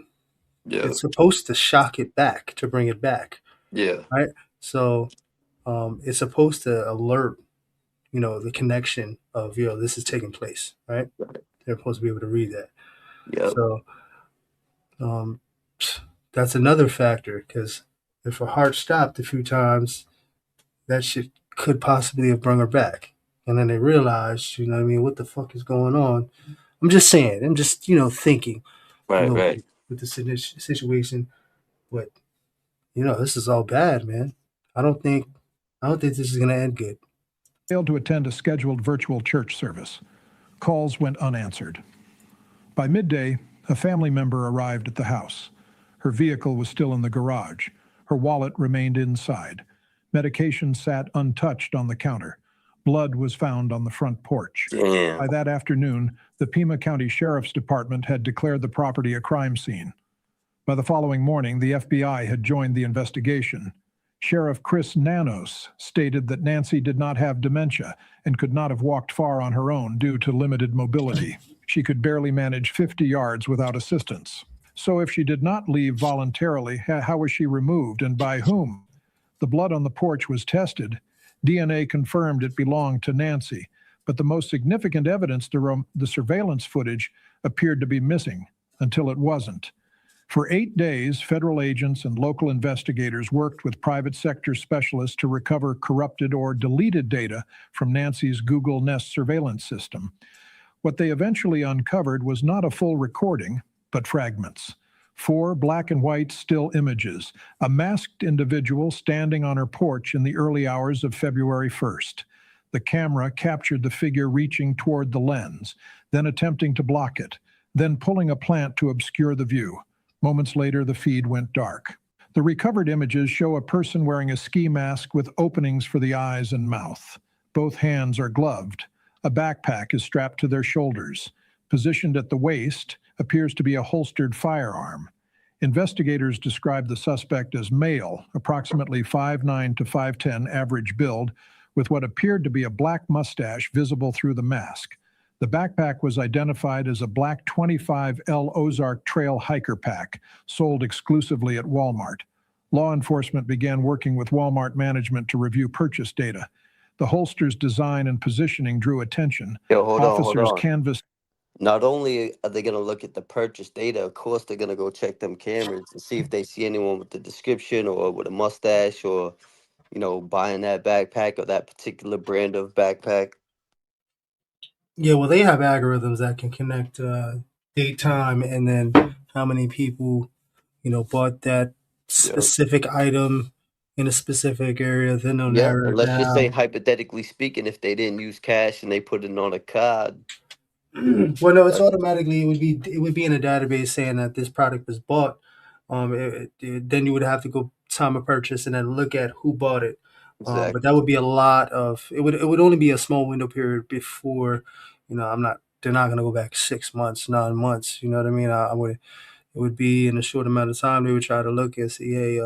Yeah. it's supposed to shock it back to bring it back, Yeah. right? So it's supposed to alert, the connection of, this is taking place, right? They're supposed to be able to read that. Yep. So um, that's another factor, because if her heart stopped a few times, that shit could possibly have brought her back. And then they realized, what the fuck is going on? I'm just saying. I'm just, thinking, Right. with the situation. But, this is all bad, man. I don't think this is going to end good. Failed to attend a scheduled virtual church service. Calls went unanswered. By midday, a family member arrived at the house. Her vehicle was still in the garage. Her wallet remained inside. Medication sat untouched on the counter. Blood was found on the front porch. Damn. By that afternoon, the Pima County Sheriff's Department had declared the property a crime scene. By the following morning, the FBI had joined the investigation. Sheriff Chris Nanos stated that Nancy did not have dementia and could not have walked far on her own due to limited mobility. She could barely manage 50 yards without assistance. So if she did not leave voluntarily, how was she removed and by whom? The blood on the porch was tested. DNA confirmed it belonged to Nancy, but the most significant evidence, the surveillance footage, appeared to be missing until it wasn't. For 8 days, federal agents and local investigators worked with private sector specialists to recover corrupted or deleted data from Nancy's Google Nest surveillance system. What they eventually uncovered was not a full recording, but fragments. 4 black and white still images, a masked individual standing on her porch in the early hours of February 1st. The camera captured the figure reaching toward the lens, then attempting to block it, then pulling a plant to obscure the view. Moments later, the feed went dark. The recovered images show a person wearing a ski mask with openings for the eyes and mouth. Both hands are gloved. A backpack is strapped to their shoulders. Positioned at the waist appears to be a holstered firearm. Investigators describe the suspect as male, approximately 5'9" to 5'10" average build, with what appeared to be a black mustache visible through the mask. The backpack was identified as a black 25L Ozark Trail hiker pack, sold exclusively at Walmart. Law enforcement began working with Walmart management to review purchase data. The holster's design and positioning drew attention. Officers canvassed. Not only are they going to look at the purchase data, of course, they're going to go check them cameras and see if they see anyone with the description or with a mustache or, buying that backpack or that particular brand of backpack. Yeah, well, they have algorithms that can connect date, time, and then how many people, bought that specific item in a specific area. Then they'll narrow it Let's down. just say, hypothetically speaking, if they didn't use cash and they put it on a card. Well, no, it's automatically it would be in a database saying that this product was bought. Then you would have to go time of purchase and then look at who bought it. Exactly. But that would be a lot of it would only be a small window period before, they're not going to go back 6 months, 9 months. You know what I mean? It would be in a short amount of time. They would try to look and see, hey,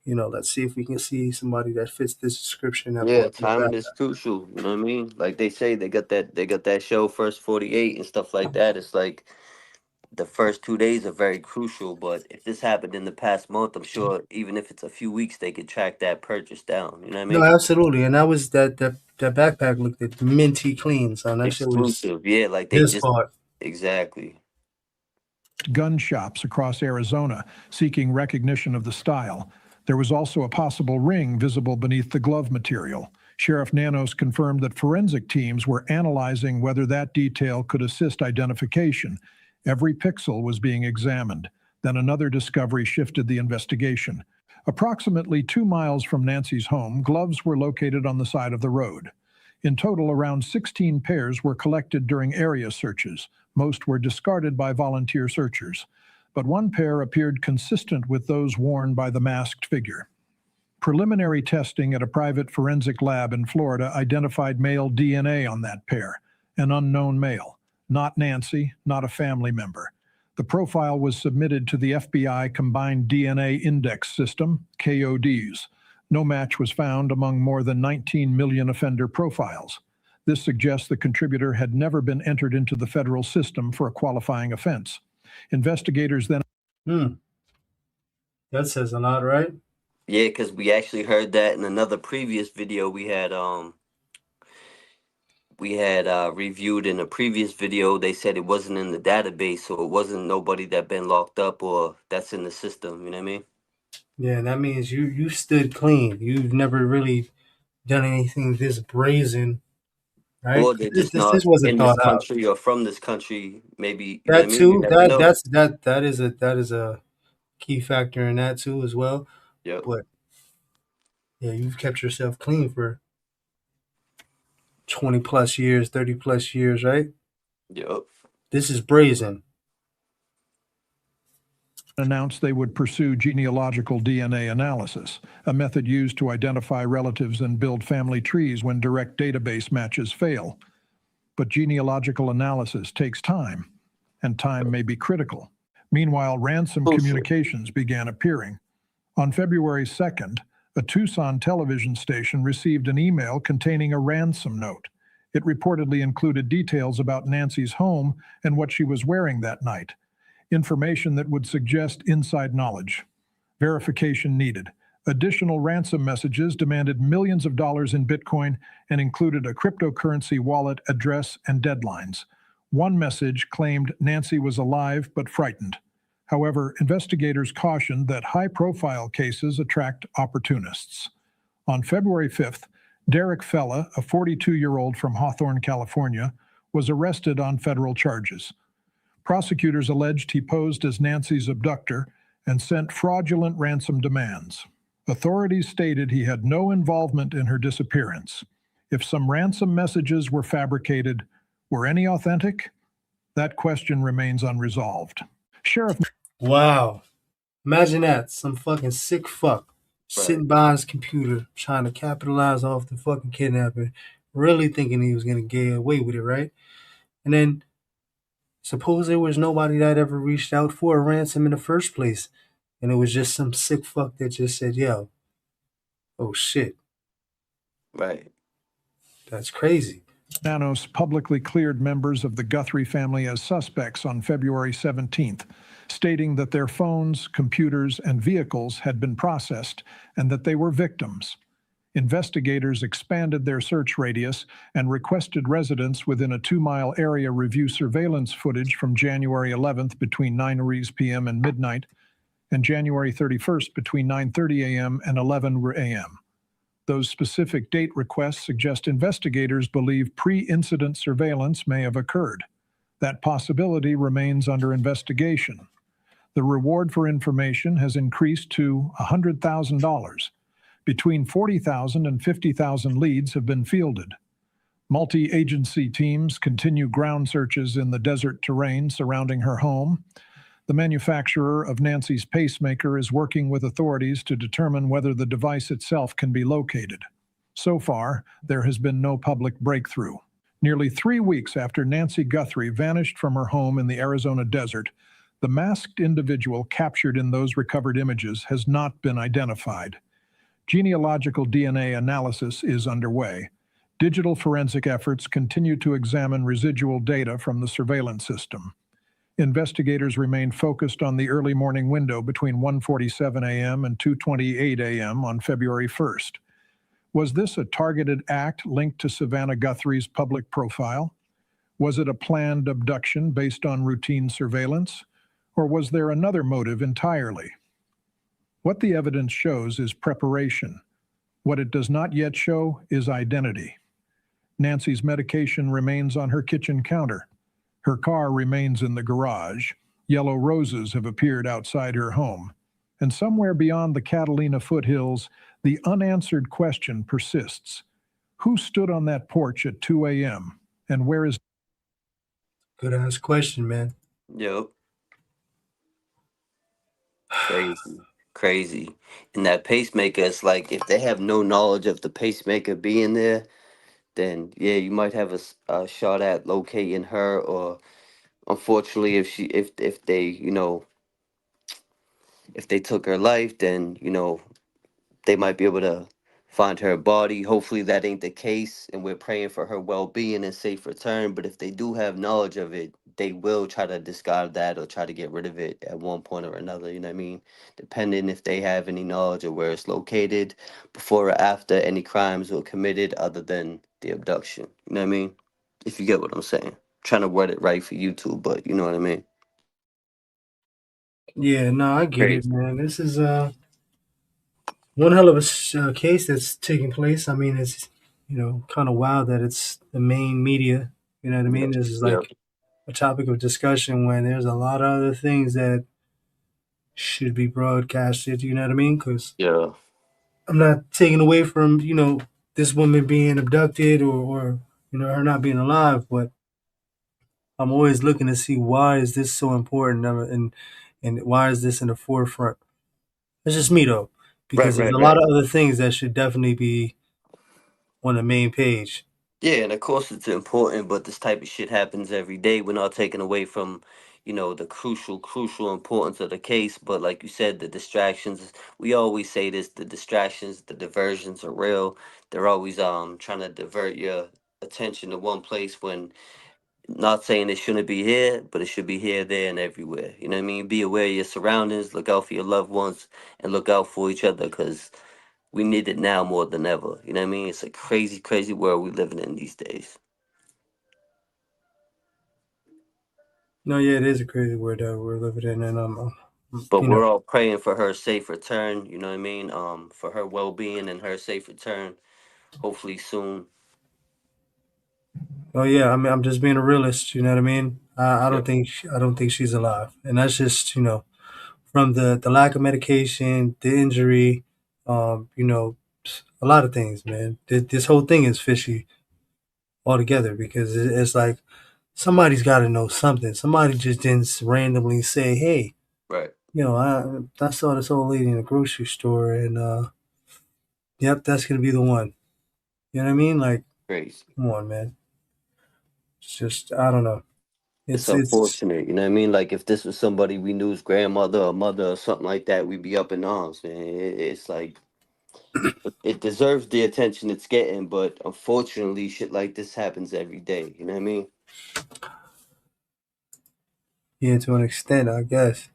let's see if we can see somebody that fits this description. Timing is crucial. You know what I mean? Like they say, they got that show First 48 and stuff like that. It's like the first 2 days are very crucial. But if this happened in the past month, I'm sure even if it's a few weeks, they could track that purchase down. You know what I mean? No, absolutely. And that was that backpack looked at minty clean, son. That exclusive. Shit was Like they just bought. Exactly. Gun shops across Arizona seeking recognition of the style. There was also a possible ring visible beneath the glove material. Sheriff Nanos confirmed that forensic teams were analyzing whether that detail could assist identification. Every pixel was being examined. Then another discovery shifted the investigation. Approximately 2 miles from Nancy's home, gloves were located on the side of the road. In total, around 16 pairs were collected during area searches. Most were discarded by volunteer searchers, but 1 pair appeared consistent with those worn by the masked figure. Preliminary testing at a private forensic lab in Florida identified male DNA on that pair, an unknown male, not Nancy, not a family member. The profile was submitted to the FBI Combined DNA Index System, KODs. No match was found among more than 19 million offender profiles. This suggests the contributor had never been entered into the federal system for a qualifying offense. Investigators then... That says a lot, right? Yeah, because we actually heard that in another previous video we had reviewed in a previous video. They said it wasn't in the database, so it wasn't nobody that been locked up or that's in the system. You know what I mean? Yeah, that means you stood clean. You've never really done anything this brazen, right? Or they're just This not wasn't in this thought out. country or from this country. Maybe, you know what That I mean? You too. never know. That is a key factor in that too as well. Yep. But yeah, you've kept yourself clean for 20 plus years, 30 plus years, right? Yep. This is brazen. Announced they would pursue genealogical DNA analysis, a method used to identify relatives and build family trees when direct database matches fail. But genealogical analysis takes time, and time may be critical. Meanwhile, ransom communications began appearing. On February 2nd, a Tucson television station received an email containing a ransom note. It reportedly included details about Nancy's home and what she was wearing that night. Information that would suggest inside knowledge. Verification needed. Additional ransom messages demanded millions of dollars in Bitcoin and included a cryptocurrency wallet address and deadlines. One message claimed Nancy was alive but frightened. However, investigators cautioned that high-profile cases attract opportunists. On February 5th, Derek Fella, a 42-year-old from Hawthorne, California, was arrested on federal charges. Prosecutors alleged he posed as Nancy's abductor and sent fraudulent ransom demands. Authorities stated he had no involvement in her disappearance. If some ransom messages were fabricated, were any authentic? That question remains unresolved. Sheriff... Wow. Imagine that. Some fucking sick fuck sitting behind his computer trying to capitalize off the fucking kidnapping, really thinking he was going to get away with it, right? And then suppose there was nobody that ever reached out for a ransom in the first place, and it was just some sick fuck that just said, yo, oh shit. Right. That's crazy. Nanos publicly cleared members of the Guthrie family as suspects on February 17th, stating that their phones, computers, and vehicles had been processed and that they were victims. Investigators expanded their search radius and requested residents within a 2-mile area review surveillance footage from January 11th between 9 p.m. and midnight and January 31st between 9:30 a.m. and 11 a.m. Those specific date requests suggest investigators believe pre-incident surveillance may have occurred. That possibility remains under investigation. The reward for information has increased to $100,000. Between 40,000 and 50,000 leads have been fielded. Multi-agency teams continue ground searches in the desert terrain surrounding her home. The manufacturer of Nancy's pacemaker is working with authorities to determine whether the device itself can be located. So far, there has been no public breakthrough. Nearly 3 weeks after Nancy Guthrie vanished from her home in the Arizona desert, the masked individual captured in those recovered images has not been identified. Genealogical DNA analysis is underway. Digital forensic efforts continue to examine residual data from the surveillance system. Investigators remain focused on the early morning window between 1:47 a.m. and 2:28 a.m. on February 1st. Was this a targeted act linked to Savannah Guthrie's public profile? Was it a planned abduction based on routine surveillance? Or was there another motive entirely? What the evidence shows is preparation. What it does not yet show is identity. Nancy's medication remains on her kitchen counter. Her car remains in the garage. Yellow roses have appeared outside her home. And somewhere beyond the Catalina foothills, the unanswered question persists. Who stood on that porch at 2 a.m. and where is... Good ass question, man. Yep. Crazy. And that pacemaker, it's like if they have no knowledge of the pacemaker being there, then yeah, you might have a shot at locating her. Or unfortunately, if they if they took her life, then they might be able to find her body. Hopefully that ain't the case, and we're praying for her well-being and safe return. But if they do have knowledge of it, they will try to discard that or try to get rid of it at one point or another. You know what I mean? Depending if they have any knowledge of where it's located, before or after any crimes were committed other than the abduction. You know what I mean? If you get what I'm saying. Trying to word it right for YouTube, but you know what I mean. Yeah, no, I get it, Crazy. man. This is one hell of a case that's taking place. I mean, it's kind of wild that it's the main media. You know what I mean? This is Yeah. like a topic of discussion when there's a lot of other things that should be broadcasted. You know what I mean? Because Yeah. I'm not taking away from this woman being abducted or her not being alive, but I'm always looking to see why is this so important and why is this in the forefront. It's just me though, Right, because there's right, a lot right. of other things that should definitely be on the main page. Yeah, and of course it's important, but this type of shit happens every day. We're not taking away from, the crucial importance of the case. But like you said, the distractions, we always say this, the distractions, the diversions are real. They're always trying to divert your attention to one place when not saying it shouldn't be here, but it should be here, there, and everywhere. You know what I mean? Be aware of your surroundings, look out for your loved ones, and look out for each other because we need it now more than ever. You know what I mean? It's a crazy, crazy world we living in these days. No, yeah, it is a crazy world that we're living in, and But we're all praying for her safe return, you know what I mean? For her well being and her safe return, hopefully soon. oh yeah, I mean, I'm just being a realist. You know what I mean? I Yeah. don't think she's alive, and that's just from the lack of medication, the injury, a lot of things, man. This whole thing is fishy altogether because it's like somebody's got to know something. Somebody just didn't randomly say, "Hey, Right. I saw this old lady in a grocery store, and yep, that's gonna be the one." You know what I mean? Like, Crazy. come on, man. It's just I don't know. It's It's unfortunate, you know what I mean? Like if this was somebody we knew's grandmother or mother or something like that, we'd be up in arms, man. It's like it deserves the attention it's getting, but unfortunately, shit like this happens every day. You know what I mean? yeah, to an extent, I guess.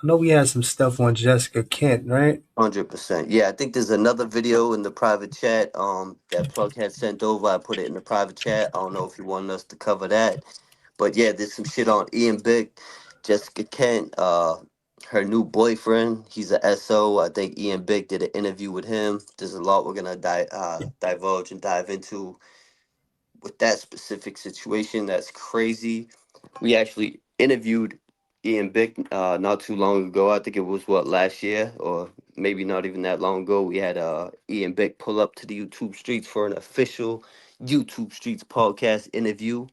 I know we had some stuff on Jessica Kent, right? 100%. Yeah, I think there's another video in the private chat. That Plug had sent over. I put it in the private chat. I don't know if you wanted us to cover that, but yeah, there's some shit on Ian Bick, Jessica Kent, her new boyfriend. He's a SO. I think Ian Bick did an interview with him. There's a lot we're gonna divulge and dive into with that specific situation. That's crazy. We actually interviewed Ian Bick not too long ago. I think it was last year or maybe not even that long ago. We had Ian Bick pull up to the YouTube streets for an official YouTube Streets podcast interview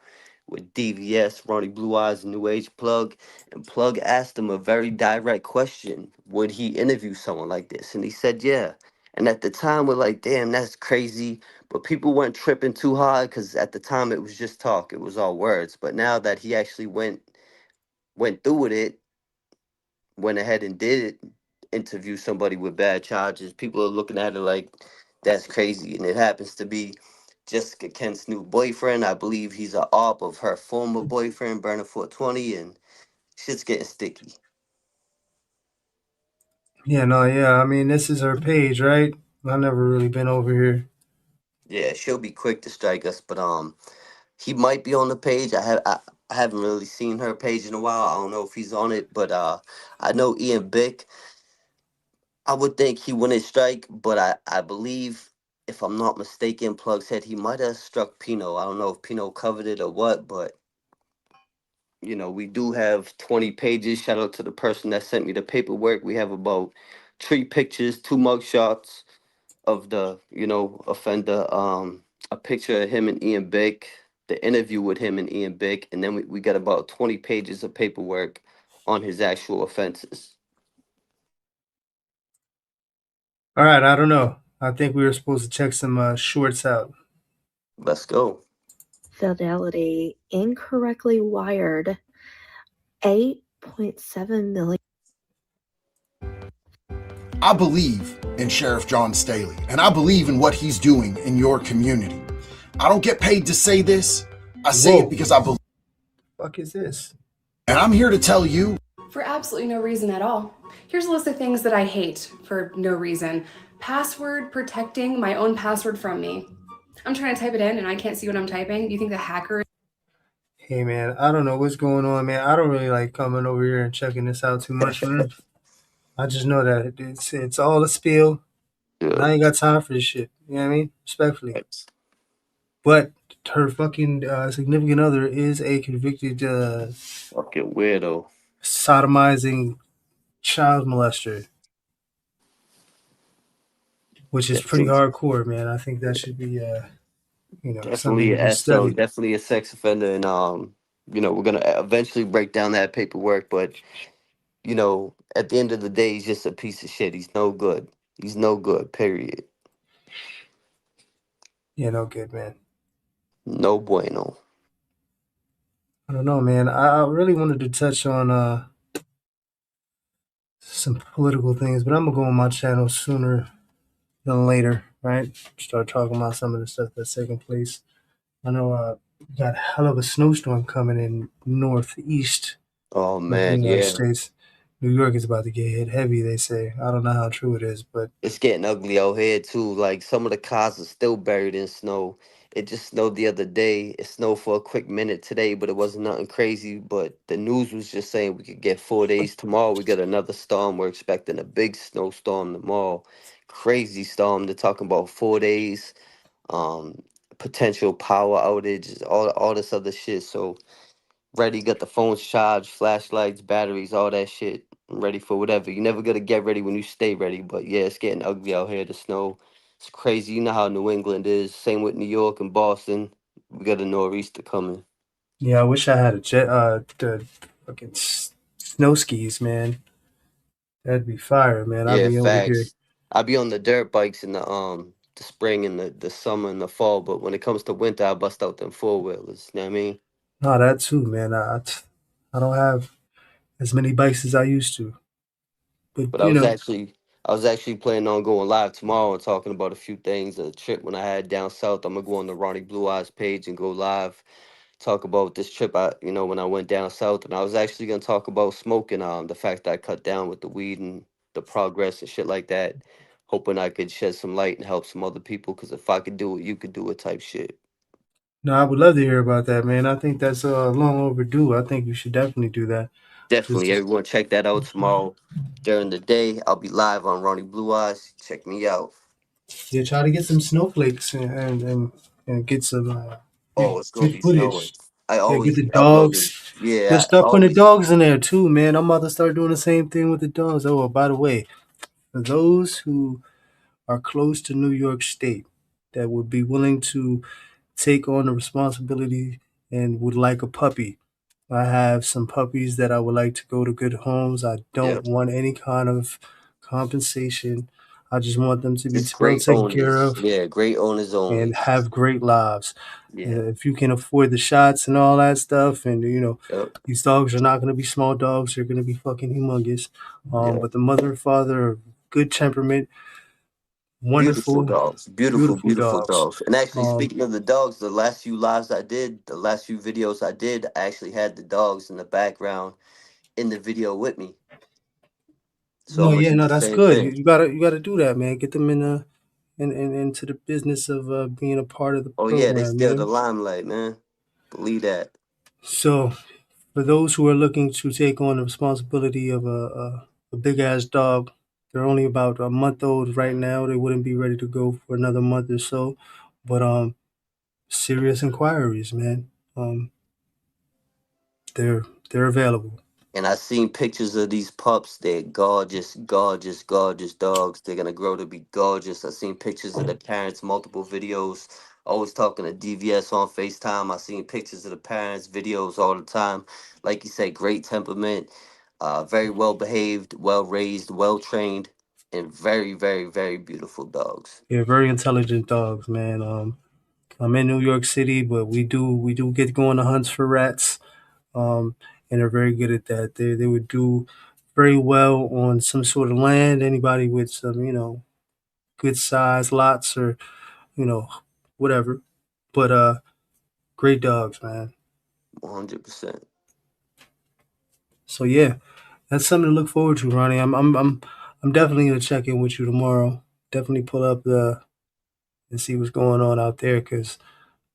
with DVS, Ronnie Blue Eyes, New Age Plug. And Plug asked him a very direct question. Would he interview someone like this? And he said, yeah. And at the time, we're like, damn, that's crazy. But people weren't tripping too hard because at the time it was just talk. It was all words. But now that he actually went through with it, went ahead and did it, interview somebody with bad charges, people are looking at it like that's crazy. And it happens to be Jessica Kent's new boyfriend. I believe he's a op of her former boyfriend, Burner 420, and shit's getting sticky. Yeah, no, yeah. I mean, this is her page, right? I've never really been over here. Yeah, she'll be quick to strike us, but he might be on the page. I haven't really seen her page in a while. I don't know if he's on it, but I know Ian Bick. I would think he wouldn't strike, but I believe, if I'm not mistaken, Plug said he might have struck Pino. I don't know if Pino covered it or what, but we do have 20 pages. Shout out to the person that sent me the paperwork. We have about 3 pictures, 2 mugshots of the offender, a picture of him and Ian Bick, the interview with him and Ian Bick, and then we got about 20 pages of paperwork on his actual offenses. All right, I don't know. I think we were supposed to check some shorts out. Let's go. Fidelity incorrectly wired 8.7 million. I believe in Sheriff John Staley, and I believe in what he's doing in your community. I don't get paid to say this. I say it because I believe. Fuck is this? And I'm here to tell you. For absolutely no reason at all. Here's a list of things that I hate for no reason. Password protecting my own password from me. I'm trying to type it in and I can't see what I'm typing. Do you think the hacker? Hey man, I don't know what's going on, man. I don't really like coming over here and checking this out too much, man. I just know that it's all a spiel. Yeah. And I ain't got time for this shit. You know what I mean? Respectfully. Thanks. But her fucking significant other is a convicted fucking weirdo, sodomizing child molester, which is pretty hardcore, man. I think that should be definitely something to be studied. definitely a sex offender, and we're gonna eventually break down that paperwork, but at the end of the day, he's just a piece of shit. He's no good. He's no good. Period. Yeah, no good, man. No bueno. I don't know, man. I really wanted to touch on some political things, but I'm gonna go on my channel sooner than later, right? Start talking about some of the stuff that's taking place. I know we got a hell of a snowstorm coming in northeast Oh of the man, United yeah. States. New York is about to get hit heavy, they say. I don't know how true it is, but It's getting ugly out here too. Like some of the cars are still buried in snow. It just snowed the other day. It snowed for a quick minute today, but it wasn't nothing crazy. But the news was just saying we could get 4 days tomorrow. We got another storm. We're expecting a big snowstorm tomorrow. Crazy storm. They're talking about 4 days. Um, Potential power outages, all this other shit. So ready, got the phones charged, flashlights, batteries, all that shit. I'm ready for whatever. You never gotta get ready when you stay ready. But yeah, it's getting ugly out here. The snow, it's crazy. You know how New England is. Same with New York and Boston. We got a nor'easter coming. yeah, I wish I had the fucking snow skis, man. That'd be fire, man. I'd Yeah, be over here. facts. I be on the dirt bikes in the spring and the summer and the fall. But when it comes to winter, I bust out them four wheelers. You know what I mean? No, that too, man. I don't have as many bikes as I used to, but But I was actually planning on going live tomorrow and talking about a few things. A trip when I had down south. I'm gonna go on the Ronnie Blue Eyes page and go live, talk about this trip when I went down south. And I was actually gonna talk about smoking, the fact that I cut down with the weed and the progress and shit like that. Hoping I could shed some light and help some other people. Cause if I could do it, you could do it type shit. no, I would love to hear about that, man. I think that's long overdue. I think you should definitely do that. Definitely, everyone check that out tomorrow during the day. I'll be live on Ronnie Blue Eyes. Check me out. Yeah, try to get some snowflakes and get some Oh, it's gonna good be snowing. footage. I Yeah, get always the uploaded. dogs. Yeah, Let's I start putting the always. dogs in there too, man. I'm about to start doing the same thing with the dogs. Oh, by the way, for those who are close to New York State that would be willing to take on the responsibility and would like a puppy, I have some puppies that I would like to go to good homes. I don't Yep. want any kind of compensation. I just want them to be It's well great taken care owners. of Yeah, great owners and only. have great lives. Yeah. If you can afford the shots and all that stuff, and Yep. these dogs are not going to be small dogs; they're going to be fucking humongous. Yeah. But the mother and father are good temperament, Beautiful wonderful, dogs. Beautiful, beautiful beautiful dogs. dogs. And actually, speaking of the dogs, the last few lives I did, the last few videos I did, I actually had the dogs in the background in the video with me. So No, I'm gonna yeah, do no, the that's same good. thing. You gotta do that, man. Get them into the business of being a part of the Oh yeah, they program, still the man. limelight, man. Believe that. So, for those who are looking to take on the responsibility of a big ass dog, they're only about a month old right now. They wouldn't be ready to go for another month or so, but serious inquiries, man. Um, they're available. And I seen pictures of these pups. They're gorgeous, gorgeous, gorgeous dogs. They're gonna grow to be gorgeous. I seen pictures of the parents, multiple videos. Always talking to DVS on FaceTime. I seen pictures of the parents, videos all the time. Like you said, great temperament, very well behaved, well raised, well trained, and very, very, very beautiful dogs. They're very intelligent dogs, man. I'm in New York City, but we do get going on hunts for rats. And they're very good at that. They would do very well on some sort of land. Anybody with some, good size lots or, whatever. But great dogs, man. 100%. So yeah, that's something to look forward to, Ronnie. I'm definitely gonna check in with you tomorrow. Definitely pull up and see what's going on out there, because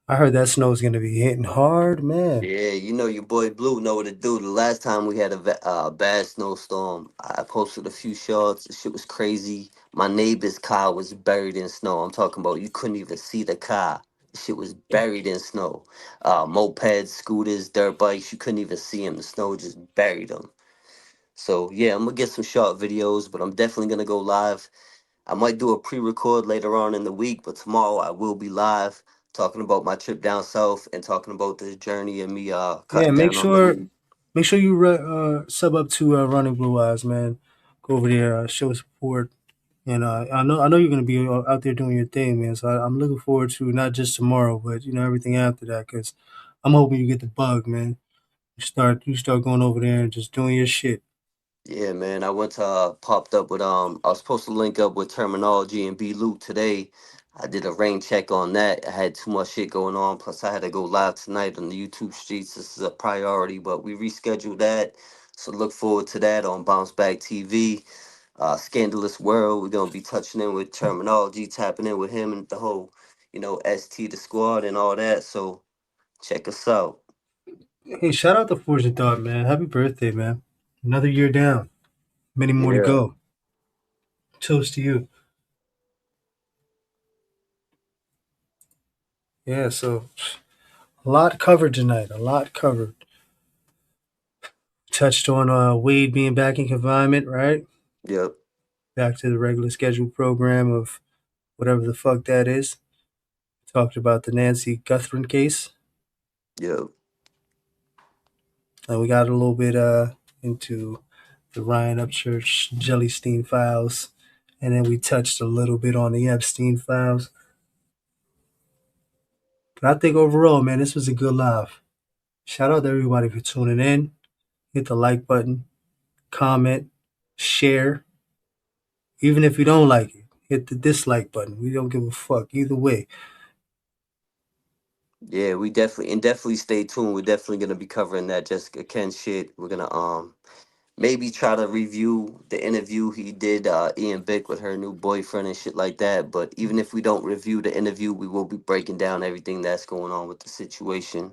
I heard that snow's gonna be hitting hard, man. Yeah, you know your boy Blue know what to do. The last time we had a bad snowstorm, I posted a few shots. The shit was crazy. My neighbor's car was buried in snow. I'm talking about you couldn't even see the car. The shit was buried in snow. Mopeds, scooters, dirt bikes, you couldn't even see them. The snow just buried them. So yeah, I'm gonna get some short videos, but I'm definitely gonna go live. I might do a pre-record later on in the week, but tomorrow I will be live talking about my trip down south and talking about this journey and me Yeah, cutting down on the weed. make sure you sub up to Running Blue Eyes, man. Go over there, show support, and I know you're gonna be out there doing your thing, man. So I'm looking forward to not just tomorrow, but everything after that, because I'm hoping you get the bug, man. You start going over there and just doing your shit. Yeah, man. I went to popped up with I was supposed to link up with Terminology and B Luke today. I did a rain check on that. I had too much shit going on. Plus I had to go live tonight on the YouTube streets. This is a priority, but we rescheduled that. So look forward to that on Bounce Back TV. Scandalous World. We're gonna be touching in with Terminology, tapping in with him and the whole, ST the squad and all that. So check us out. Hey, shout out to Forge and Thought, man. Happy birthday, man. Another year down. Many more to Yeah. go. Toast to you. Yeah, so a lot covered tonight. A lot covered. Touched on Wade being back in confinement, right? Yep. Back to the regular scheduled program of whatever the fuck that is. Talked about the Nancy Guthrie case. Yep. And we got a little bit into the Ryan Upchurch Jellystein files. And then we touched a little bit on the Epstein files. But I think overall, man, this was a good live. Shout out to everybody for tuning in. Hit the like button, comment, share. Even if you don't like it, hit the dislike button. We don't give a fuck either way. Yeah, we definitely stay tuned. We're definitely gonna be covering that Jessica Ken shit. We're gonna maybe try to review the interview he did Ian Bick with her new boyfriend and shit like that. But even if we don't review the interview, we will be breaking down everything that's going on with the situation.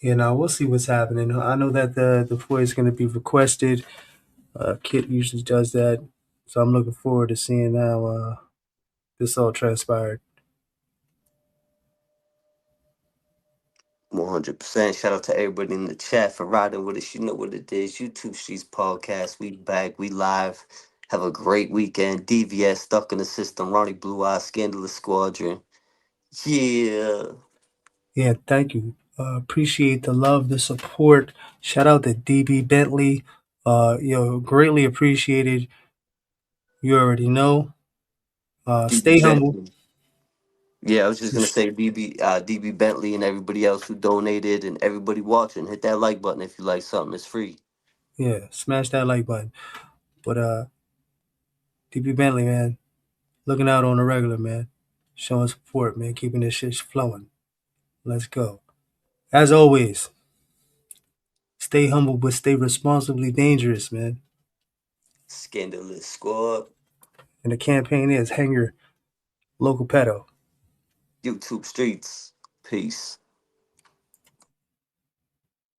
We'll see what's happening. I know that the FOIA is going to be requested. Kit usually does that. So I'm looking forward to seeing how this all transpired. 100%. Shout out to everybody in the chat for riding with us. You know what it is. YouTube Streets Podcast. We back. We live. Have a great weekend. DVS, Stuck in the System. Ronnie Blue Eye, Scandalous Squadron. Yeah. Yeah, thank you. Appreciate the love, the support. Shout out to DB Bentley. Greatly appreciated. You already know. Stay DB humble. Bentley. Yeah, I was just gonna say DB Bentley and everybody else who donated and everybody watching. Hit that like button if you like something. It's free. Yeah, smash that like button. But DB Bentley, man, looking out on the regular, man. Showing support, man. Keeping this shit flowing. Let's go. As always, stay humble but stay responsibly dangerous, man. Scandalous Squad. And the campaign is hang your local pedo. YouTube Streets. Peace.